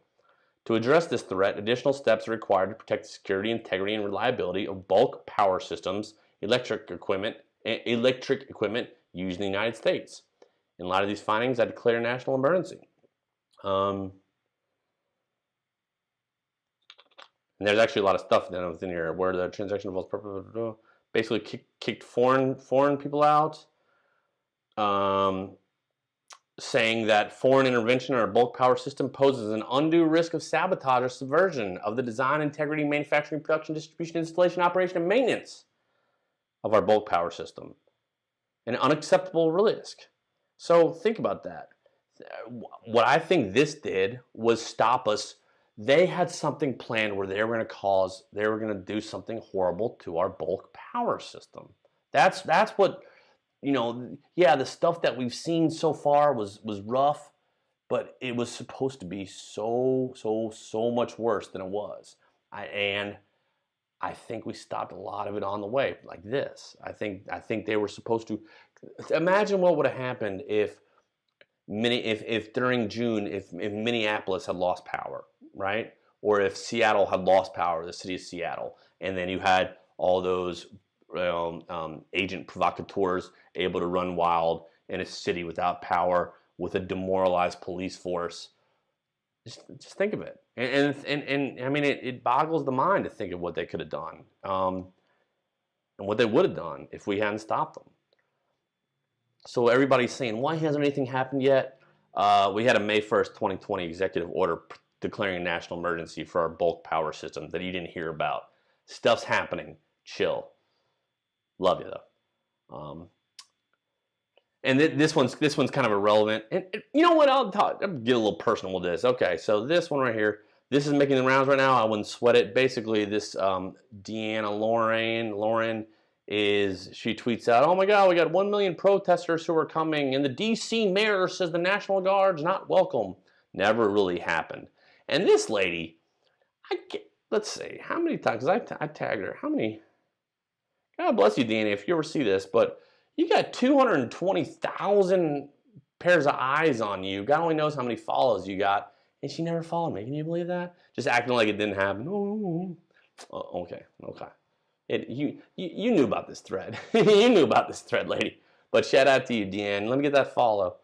To address this threat, additional steps are required to protect the security, integrity, and reliability of bulk power systems, electric equipment used in the United States. In light of these findings, I declare a national emergency. And there's actually a lot of stuff within here where the transaction involves basically kicked foreign people out, saying that foreign intervention in our bulk power system poses an undue risk of sabotage or subversion of the design, integrity, manufacturing, production, distribution, installation, operation, and maintenance of our bulk power system. An unacceptable risk. So think about that. What I think this did was stop us. They had something planned where they were going to do something horrible to our bulk power system. That's what, yeah, the stuff that we've seen so far was rough, but it was supposed to be so much worse than it was. And I think we stopped a lot of it on the way, like this. I think they were supposed to. Imagine what would have happened if during June, if Minneapolis had lost power, right? Or if Seattle had lost power, the city of Seattle, and then you had all those agent provocateurs able to run wild in a city without power with a demoralized police force. Just think of it, and I mean, it boggles the mind to think of what they could have done, and what they would have done if we hadn't stopped them. So everybody's saying, why hasn't anything happened yet? We had a May 1st, 2020 executive order declaring a national emergency for our bulk power system that you didn't hear about. Stuff's happening. Chill. Love you though. And this one's kind of irrelevant. And you know what? I'll get a little personal with this. Okay, so this one right here, this is making the rounds right now. I wouldn't sweat it. Basically, this Deanna Lauren she tweets out, "Oh my God, we got 1 million protesters who are coming, and the D.C. mayor says the National Guard's not welcome." Never really happened. And this lady, let's see, how many times? Because I tagged her. How many? God bless you, Deanna, if you ever see this, but you got 220,000 pairs of eyes on you. God only knows how many follows you got, and she never followed me. Can you believe that? Just acting like it didn't happen. Oh, okay. You knew about this thread. You knew about this thread, lady. But shout out to you, Deanne. Let me get that follow.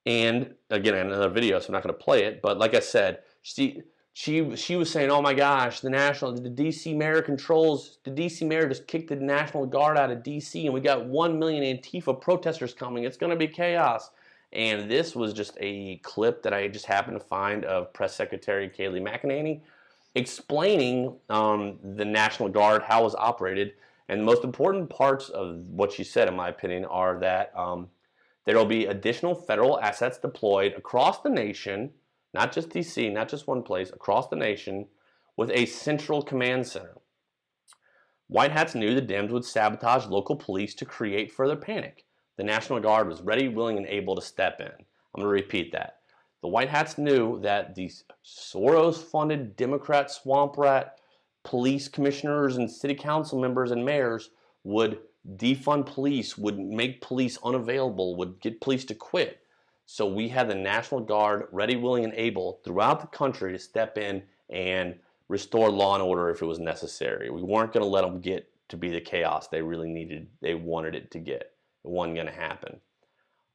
And again, another video, so I'm not going to play it. But like I said, she was saying, "Oh my gosh, the DC mayor just kicked the National Guard out of DC, and we got 1 million Antifa protesters coming. It's going to be chaos." And this was just a clip that I just happened to find of Press Secretary Kayleigh McEnany explaining the National Guard, how it was operated. And the most important parts of what she said, in my opinion, are that there will be additional federal assets deployed across the nation, not just DC, not just one place, across the nation, with a central command center. White hats knew the Dems would sabotage local police to create further panic. The National Guard was ready, willing, and able to step in. I'm going to repeat that. The White hats knew that these Soros-funded Democrat swamp rat police commissioners and city council members and mayors would defund police, would make police unavailable, would get police to quit. So we had the National Guard ready, willing, and able throughout the country to step in and restore law and order if it was necessary. We weren't going to let them get to be the chaos they really wanted it to get. It wasn't going to happen.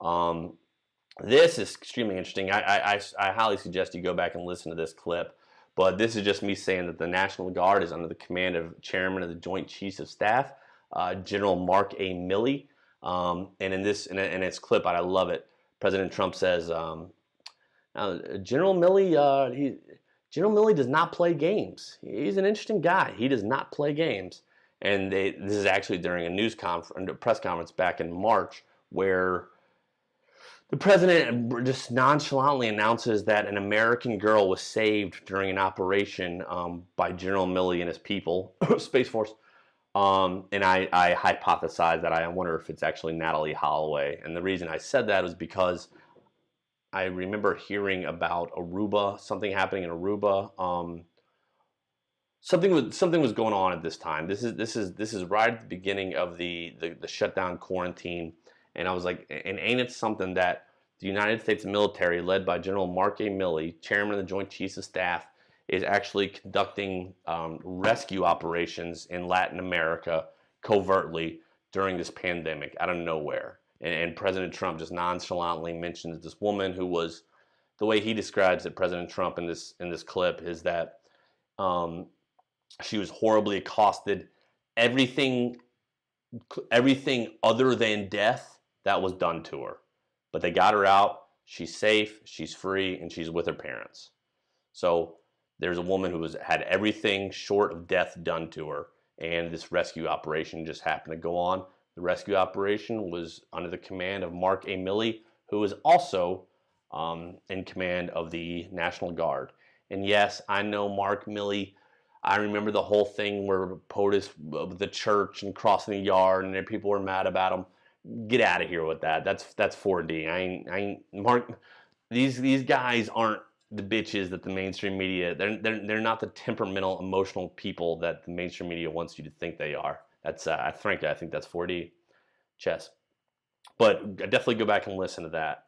This is extremely interesting. I highly suggest you go back and listen to this clip. But this is just me saying that the National Guard is under the command of Chairman of the Joint Chiefs of Staff, General Mark A. Milley. And in its clip, I love it. President Trump says, General Milley does not play games. He's an interesting guy. He does not play games. And this is actually during a press conference back in March, where the president just nonchalantly announces that an American girl was saved during an operation by General Milley and his people, Space Force. And I hypothesized that I wonder if it's actually Natalie Holloway. And the reason I said that was because I remember hearing about Aruba, something happening in Aruba. Something was going on at this time. This is right at the beginning of the shutdown quarantine. And I was like, and ain't it something that the United States military, led by General Mark A. Milley, Chairman of the Joint Chiefs of Staff, is actually conducting rescue operations in Latin America covertly during this pandemic out of nowhere. And President Trump just nonchalantly mentions this woman who was, the way he describes it, President Trump in this clip, is that she was horribly accosted. Everything other than death that was done to her. But they got her out. She's safe, she's free, and she's with her parents. So there's a woman who had everything short of death done to her, and this rescue operation just happened to go on. The rescue operation was under the command of Mark A. Milley, who is also in command of the National Guard. And yes, I know Mark Milley. I remember the whole thing where POTUS, the church, and crossing the yard, and people were mad about him. Get out of here with that. That's 4D. I ain't Mark. These guys aren't the bitches that the mainstream media. They're not the temperamental, emotional people that the mainstream media wants you to think they are. That's frankly, I think that's 4D chess. But definitely go back and listen to that.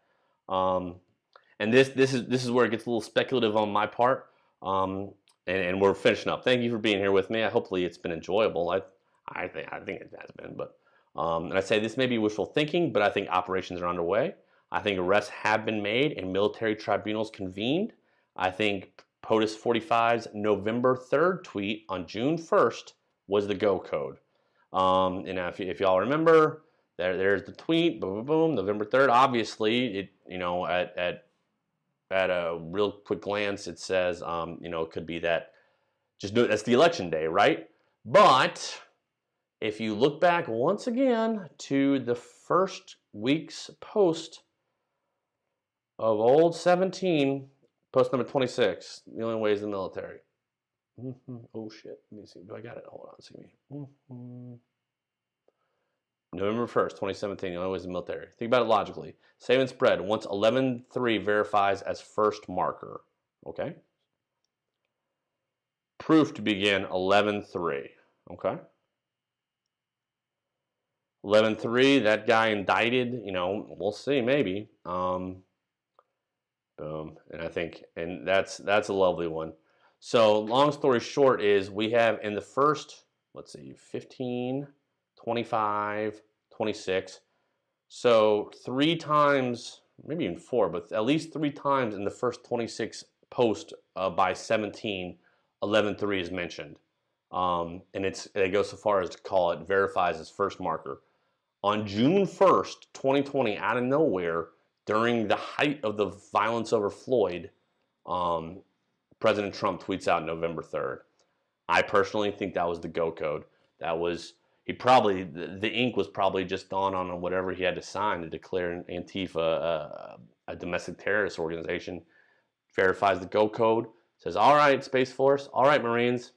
And this is where it gets a little speculative on my part. And we're finishing up. Thank you for being here with me. Hopefully it's been enjoyable. I think it has been. But and I say this may be wishful thinking, but I think operations are underway. I think arrests have been made and military tribunals convened. I think POTUS 45's November 3rd tweet on June 1st was the go code. And if y'all remember, there's the tweet. Boom, boom, boom. November 3rd. Obviously, at a real quick glance, it says, it could be that that's the election day, right? But if you look back once again to the first week's post of old 17, post number 26, the only way is the military. Oh shit, let me see, do I got it? Hold on, see me. November 1st, 2017, the only way is the military. Think about it logically. Save and spread, once 11.3 verifies as first marker, okay? Proof to begin 11.3, okay? 11.3, that guy indicted, we'll see, maybe. Boom, and I think, and that's a lovely one. So long story short is we have in the first, let's see, 15, 25, 26. So 3 times, maybe even 4, but at least 3 times in the first 26 post by 17, 11.3 is mentioned. And it goes so far as to call it verifies as first marker. On June 1st, 2020, out of nowhere, during the height of the violence over Floyd, President Trump tweets out November 3rd. I personally think that was the go code. That was, the ink was probably just gone on whatever he had to sign to declare Antifa a domestic terrorist organization. Verifies the go code, says, all right, Space Force, all right, Marines,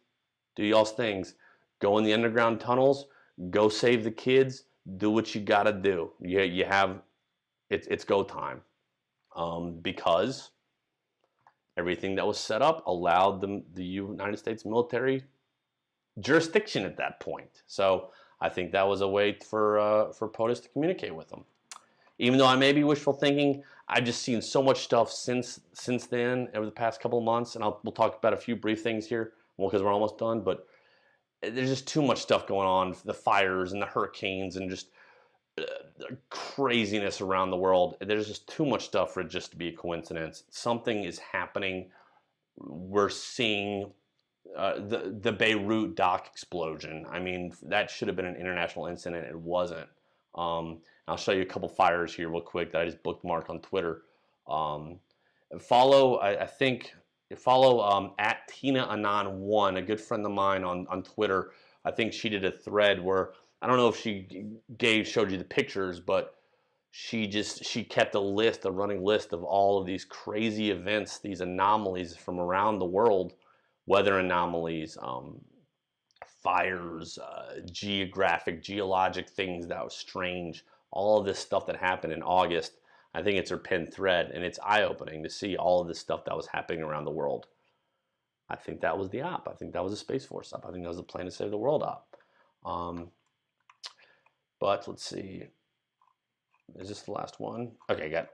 do y'all's things. Go in the underground tunnels, go save the kids, do what you gotta do. You have, it's go time. Because everything that was set up allowed the United States military jurisdiction at that point. So I think that was a way for POTUS to communicate with them. Even though I may be wishful thinking, I've just seen so much stuff since then over the past couple of months, and we'll talk about a few brief things here, because we're almost done. But there's just too much stuff going on, the fires and the hurricanes, and just craziness around the world. There's just too much stuff for it just to be a coincidence. Something is happening. We're seeing the Beirut dock explosion. I mean, that should have been an international incident. It wasn't. I'll show you a couple fires here real quick that I just bookmarked on Twitter. Follow, I think, follow at Tina Anon1, a good friend of mine on Twitter. I think she did a thread where, I don't know if she showed you the pictures, but she kept a running list of all of these crazy events, these anomalies from around the world, weather anomalies, fires, geologic things that was strange, all of this stuff that happened in August. I think it's her pinned thread, and it's eye-opening to see all of this stuff that was happening around the world. I think that was the op. I think that was a Space Force op. I think that was the Plan to Save the World op. But let's see. Is this the last one? Okay, got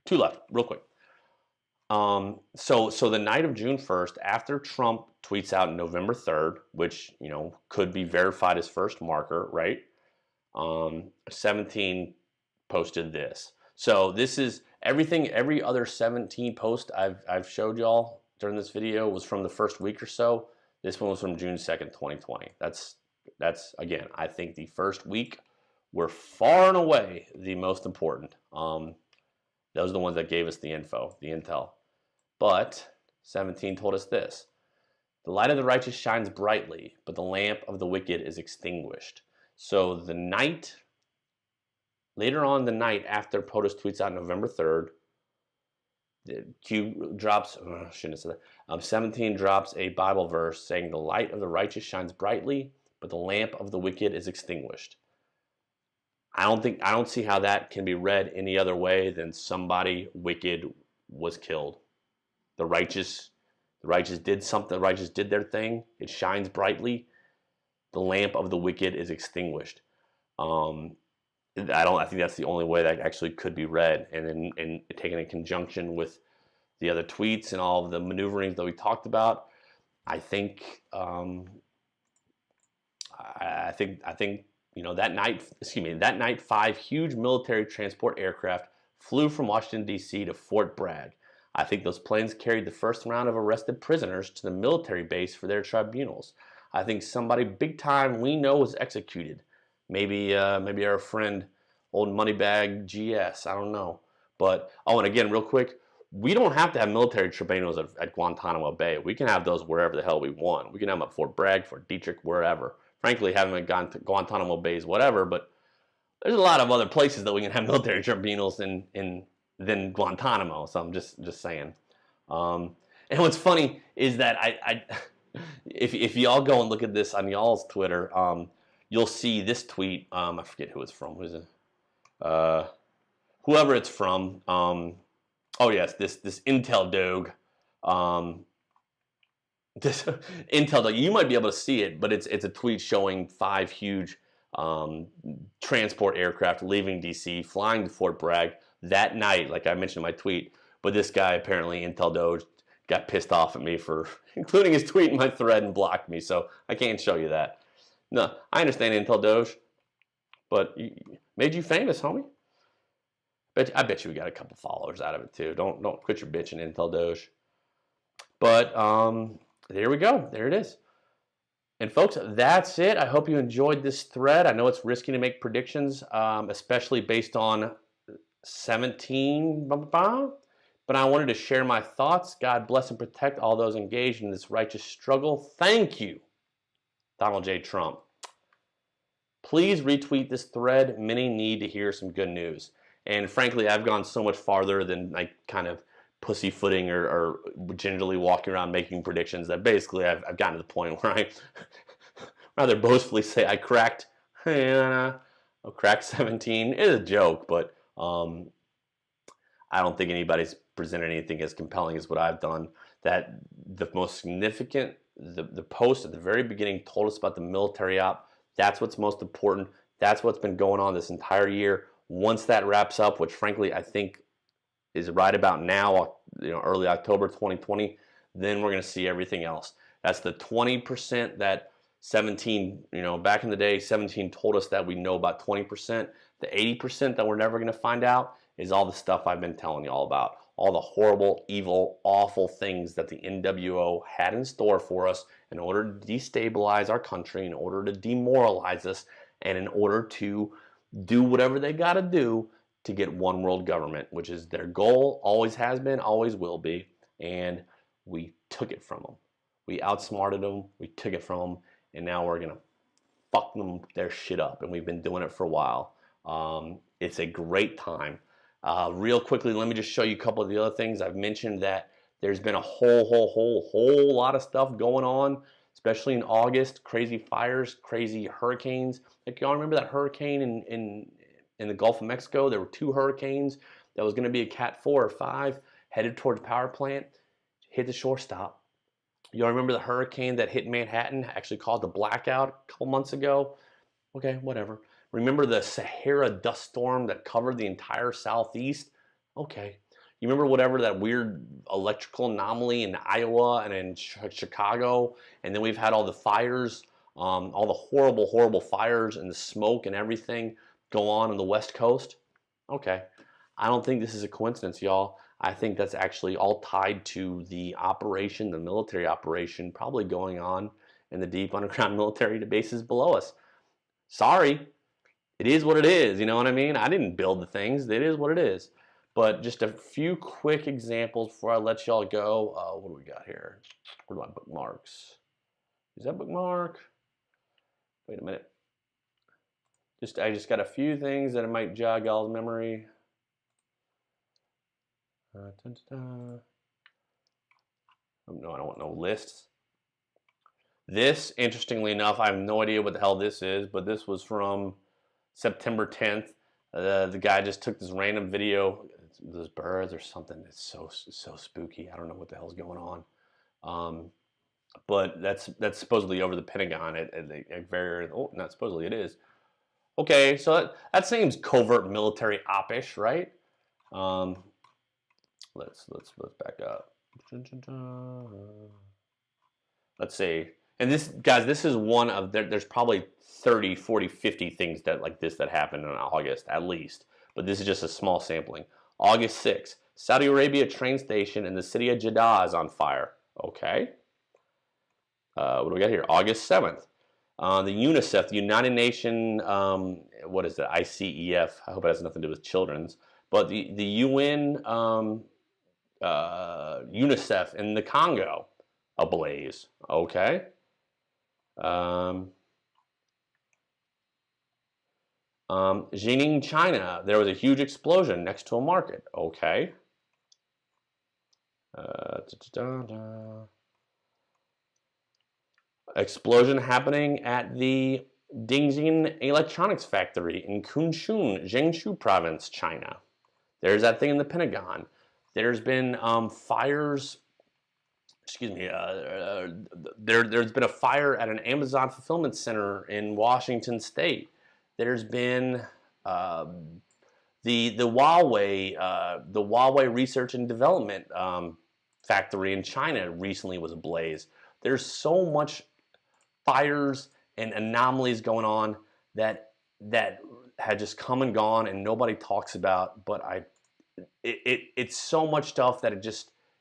2 left, real quick. So the night of June 1st, after Trump tweets out November 3rd, which, you know, could be verified as first marker, right? 17 posted this. So this is everything. Every other 17 post I've showed y'all during this video was from the first week or so. This one was from June 2nd, 2020. That's again, I think the first week were far and away the most important. Those are the ones that gave us the info, the intel. But 17 told us this: the light of the righteous shines brightly, but the lamp of the wicked is extinguished. So the night, later on the night after POTUS tweets out November 3rd, Q drops, shouldn't have said that, 17 drops a Bible verse saying the light of the righteous shines brightly, but the lamp of the wicked is extinguished. I don't see how that can be read any other way than somebody wicked was killed. The righteous did something. The righteous did their thing. It shines brightly. The lamp of the wicked is extinguished. I think that's the only way that actually could be read, and taken in conjunction with the other tweets and all of the maneuverings that we talked about. I think you know, that night 5 huge military transport aircraft flew from Washington, D.C. to Fort Bragg. I think those planes carried the first round of arrested prisoners to the military base for their tribunals. I think somebody big time we know was executed. Maybe our friend, old Moneybag GS, I don't know. But, oh, and again, real quick, we don't have to have military tribunals at Guantanamo Bay. We can have those wherever the hell we want. We can have them at Fort Bragg, Fort Detrick, wherever. Frankly, having at Guantanamo Bay is whatever, but there's a lot of other places that we can have military tribunals than Guantanamo. So I'm just saying. And what's funny is that if y'all go and look at this on y'all's Twitter, you'll see this tweet. I forget who it's from. Who is it? Whoever it's from. Oh yes, this Intel Dog. This Intel Dog. You might be able to see it, but it's a tweet showing 5 huge transport aircraft leaving DC, flying to Fort Bragg that night, like I mentioned in my tweet. But this guy, apparently Intel Doge, got pissed off at me for including his tweet in my thread and blocked me, so I can't show you that. No, I understand Intel Doge, but made you famous, homie. I bet you we got a couple followers out of it too. Don't quit your bitching, Intel Doge. But there we go. There it is. And folks, that's it. I hope you enjoyed this thread. I know it's risky to make predictions, especially based on 17, but I wanted to share my thoughts. God bless and protect all those engaged in this righteous struggle. Thank you, Donald J. Trump. Please retweet this thread. Many need to hear some good news. And frankly, I've gone so much farther than like kind of pussyfooting or gingerly walking around making predictions that basically I've gotten to the point where I rather boastfully say I cracked 17. It is a joke, but I don't think anybody's presented anything as compelling as what I've done. That the most significant, the post at the very beginning told us about the military op. That's what's most important. That's what's been going on this entire year. Once that wraps up, which frankly I think is right about now, early October 2020, then we're going to see everything else. That's the 20% that 17, back in the day, 17 told us that we know about 20%. The 80% that we're never going to find out is all the stuff I've been telling you all about. All the horrible, evil, awful things that the NWO had in store for us in order to destabilize our country, in order to demoralize us, and in order to do whatever they got to do to get one world government, which is their goal, always has been, always will be. And we took it from them. We outsmarted them, we took it from them, and now we're gonna fuck them their shit up. And we've been doing it for a while. It's a great time. Real quickly, let me just show you a couple of the other things. I've mentioned that there's been a whole lot of stuff going on, especially in August. Crazy fires, crazy hurricanes. Like, y'all remember that hurricane in the Gulf of Mexico? There were 2 hurricanes that was going to be a Cat 4 or 5 headed towards power plant, hit the shore stop. Y'all remember the hurricane that hit Manhattan, actually caused a blackout a couple months ago? Okay, whatever. Remember the Sahara dust storm that covered the entire southeast? Okay. You remember whatever that weird electrical anomaly in Iowa and in Chicago? And then we've had all the fires, all the horrible fires and the smoke and everything go on the West Coast? Okay. I don't think this is a coincidence, y'all. I think that's actually all tied to the operation, the military operation, probably going on in the deep underground military bases below us. Sorry, it is what it is, you know what I mean? I didn't build the things, it is what it is. But just a few quick examples before I let y'all go. What do we got here? Where are my bookmarks? Is that bookmark? Wait a minute. I just got a few things that might jog y'all's memory. Oh, no, I don't want no lists. This, interestingly enough, I have no idea what the hell this is, but this was from September 10th. The guy just took this random video. Those birds or something. It's so spooky. I don't know what the hell's going on. But that's supposedly over the Pentagon. Not supposedly, it is. Okay, so that seems covert military op-ish, right? Let's back up. Let's see. And this, guys, this is one of there's probably 30, 40, 50 things that happened in August at least. But this is just a small sampling. August 6th, Saudi Arabia train station in the city of Jeddah is on fire. Okay. What do we got here? August 7th. The UNICEF, the United Nations, what is it? ICEF. I hope it has nothing to do with children's. But the UN, UNICEF in the Congo, ablaze. Okay. Jining, China, there was a huge explosion next to a market. Okay. Explosion happening at the Dingxin Electronics Factory in Kunshun, Jiangsu Province, China. There's that thing in the Pentagon. There's been fires. Excuse me. There's been a fire at an Amazon fulfillment center in Washington State. There's been the Huawei Research and Development factory in China recently was ablaze. There's so much fires and anomalies going on that had just come and gone and nobody talks about. But it's so much stuff that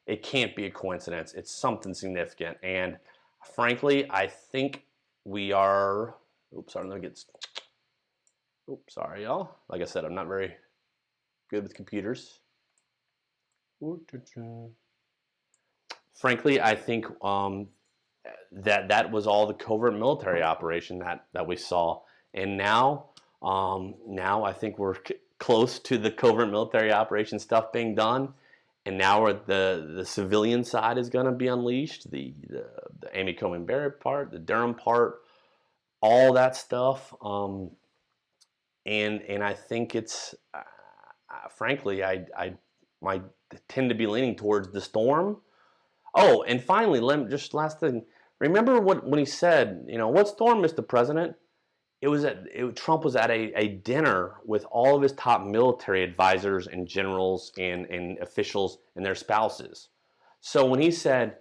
it can't be a coincidence. It's something significant. And frankly, I think we are. Oops, sorry, let me get. Oops, sorry, y'all. Like I said, I'm not very good with computers. Frankly, I think that was all the covert military operation that we saw, and now I think we're close to the covert military operation stuff being done, and now the civilian side is going to be unleashed. The Amy Coney Barrett part, the Durham part, all that stuff. And I think it's, frankly, I tend to be leaning towards the storm. Oh, and finally, just last thing. Remember when he said, what storm, Mr. President? Trump was at a dinner with all of his top military advisors and generals and officials and their spouses. So when he said,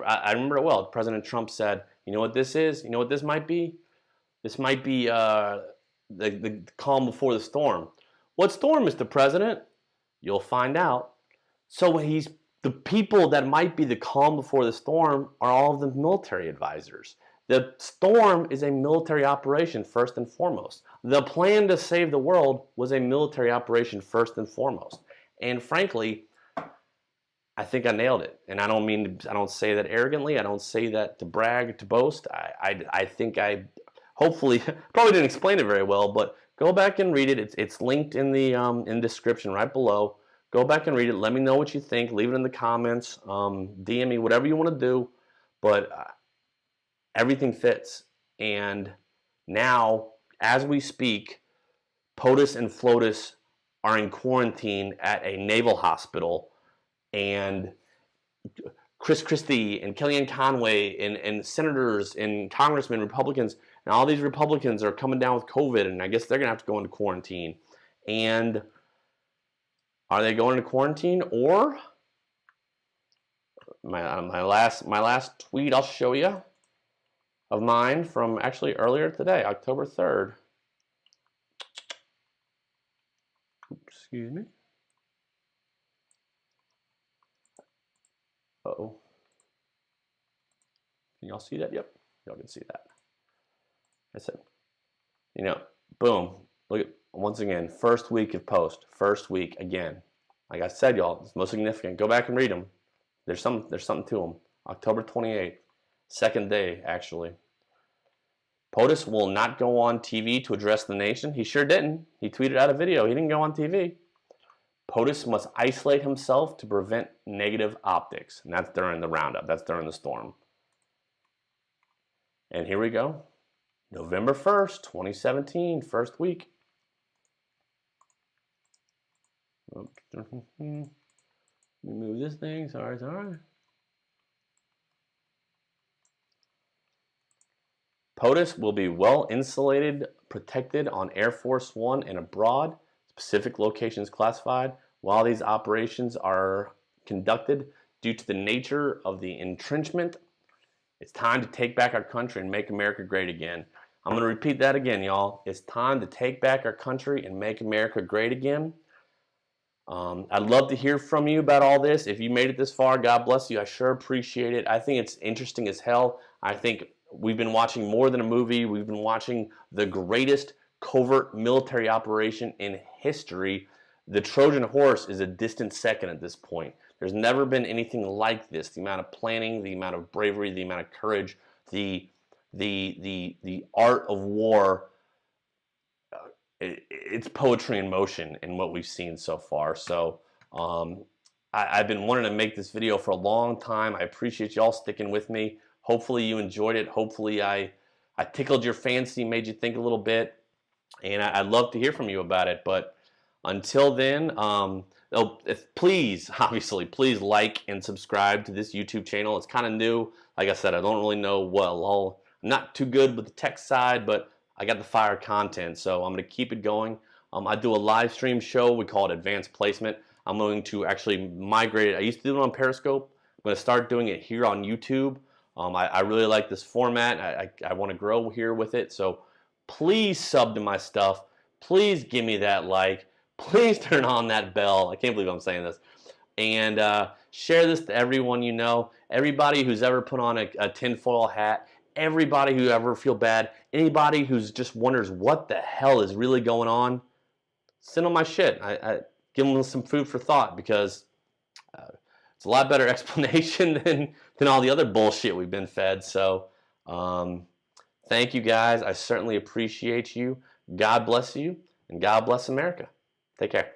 I remember it well, President Trump said, You know what this is? You know what this might be? This might be the calm before the storm. What storm, Mr. President? You'll find out. So the people that might be the calm before the storm are all of the military advisors. The storm is a military operation first and foremost. The plan to save the world was a military operation first and foremost. And frankly, I think I nailed it. And I don't say that arrogantly. I don't say that to brag, to boast. I think I hopefully probably didn't explain it very well, but go back and read it. It's linked in the description right below. Go back and read it. Let me know what you think. Leave it in the comments. DM me, whatever you want to do. But everything fits. And now, as we speak, POTUS and FLOTUS are in quarantine at a naval hospital. And Chris Christie and Kellyanne Conway and senators and congressmen, Republicans, and all these Republicans are coming down with COVID. And I guess they're going to have to go into quarantine. And are they going into quarantine, or my last tweet I'll show you of mine from actually earlier today, October 3rd. Oops, excuse me. Uh-oh. Can y'all see that? Yep, y'all can see that. I said, you know, boom. Look at, once again, first week of post. First week again. Like I said, y'all, it's most significant. Go back and read them. There's something to them. October 28th, second day, actually. POTUS will not go on TV to address the nation. He sure didn't. He tweeted out a video. He didn't go on TV. POTUS must isolate himself to prevent negative optics. And that's during the roundup. That's during the storm. And here we go. November 1st, 2017, first week. Let me move this thing. Sorry. POTUS will be well insulated, protected on Air Force One and abroad, specific locations classified, while these operations are conducted due to the nature of the entrenchment. It's time to take back our country and make America great again. I'm going to repeat that again, y'all. It's time to take back our country and make America great again. I'd love to hear from you about all this. If you made it this far, God bless you. I sure appreciate it. I think it's interesting as hell. I think we've been watching more than a movie. We've been watching the greatest covert military operation in history. The Trojan horse is a distant second at this point. There's never been anything like this. The amount of planning, the amount of bravery, the amount of courage, the art of war. It's poetry in motion in what we've seen so far. So I've been wanting to make this video for a long time. I appreciate y'all sticking with me. Hopefully you enjoyed it. Hopefully I tickled your fancy, made you think a little bit. And I'd love to hear from you about it. But until then, please like and subscribe to this YouTube channel. It's kind of new. Like I said, I don't really know I'm not too good with the tech side, but I got the fire content, so I'm going to keep it going. I do a live stream show. We call it Advanced Placement. I'm going to actually migrate it. I used to do it on Periscope. I'm going to start doing it here on YouTube. I really like this format. I want to grow here with it, so please sub to my stuff. Please give me that like. Please turn on that bell. I can't believe I'm saying this. And share this to everyone you know. Everybody who's ever put on a tinfoil hat. Everybody who ever feel bad, anybody who's just wonders what the hell is really going on, send them my shit. I give them some food for thought, because it's a lot better explanation than all the other bullshit we've been fed. So thank you guys. I certainly appreciate you. God bless you, and God bless America. Take care.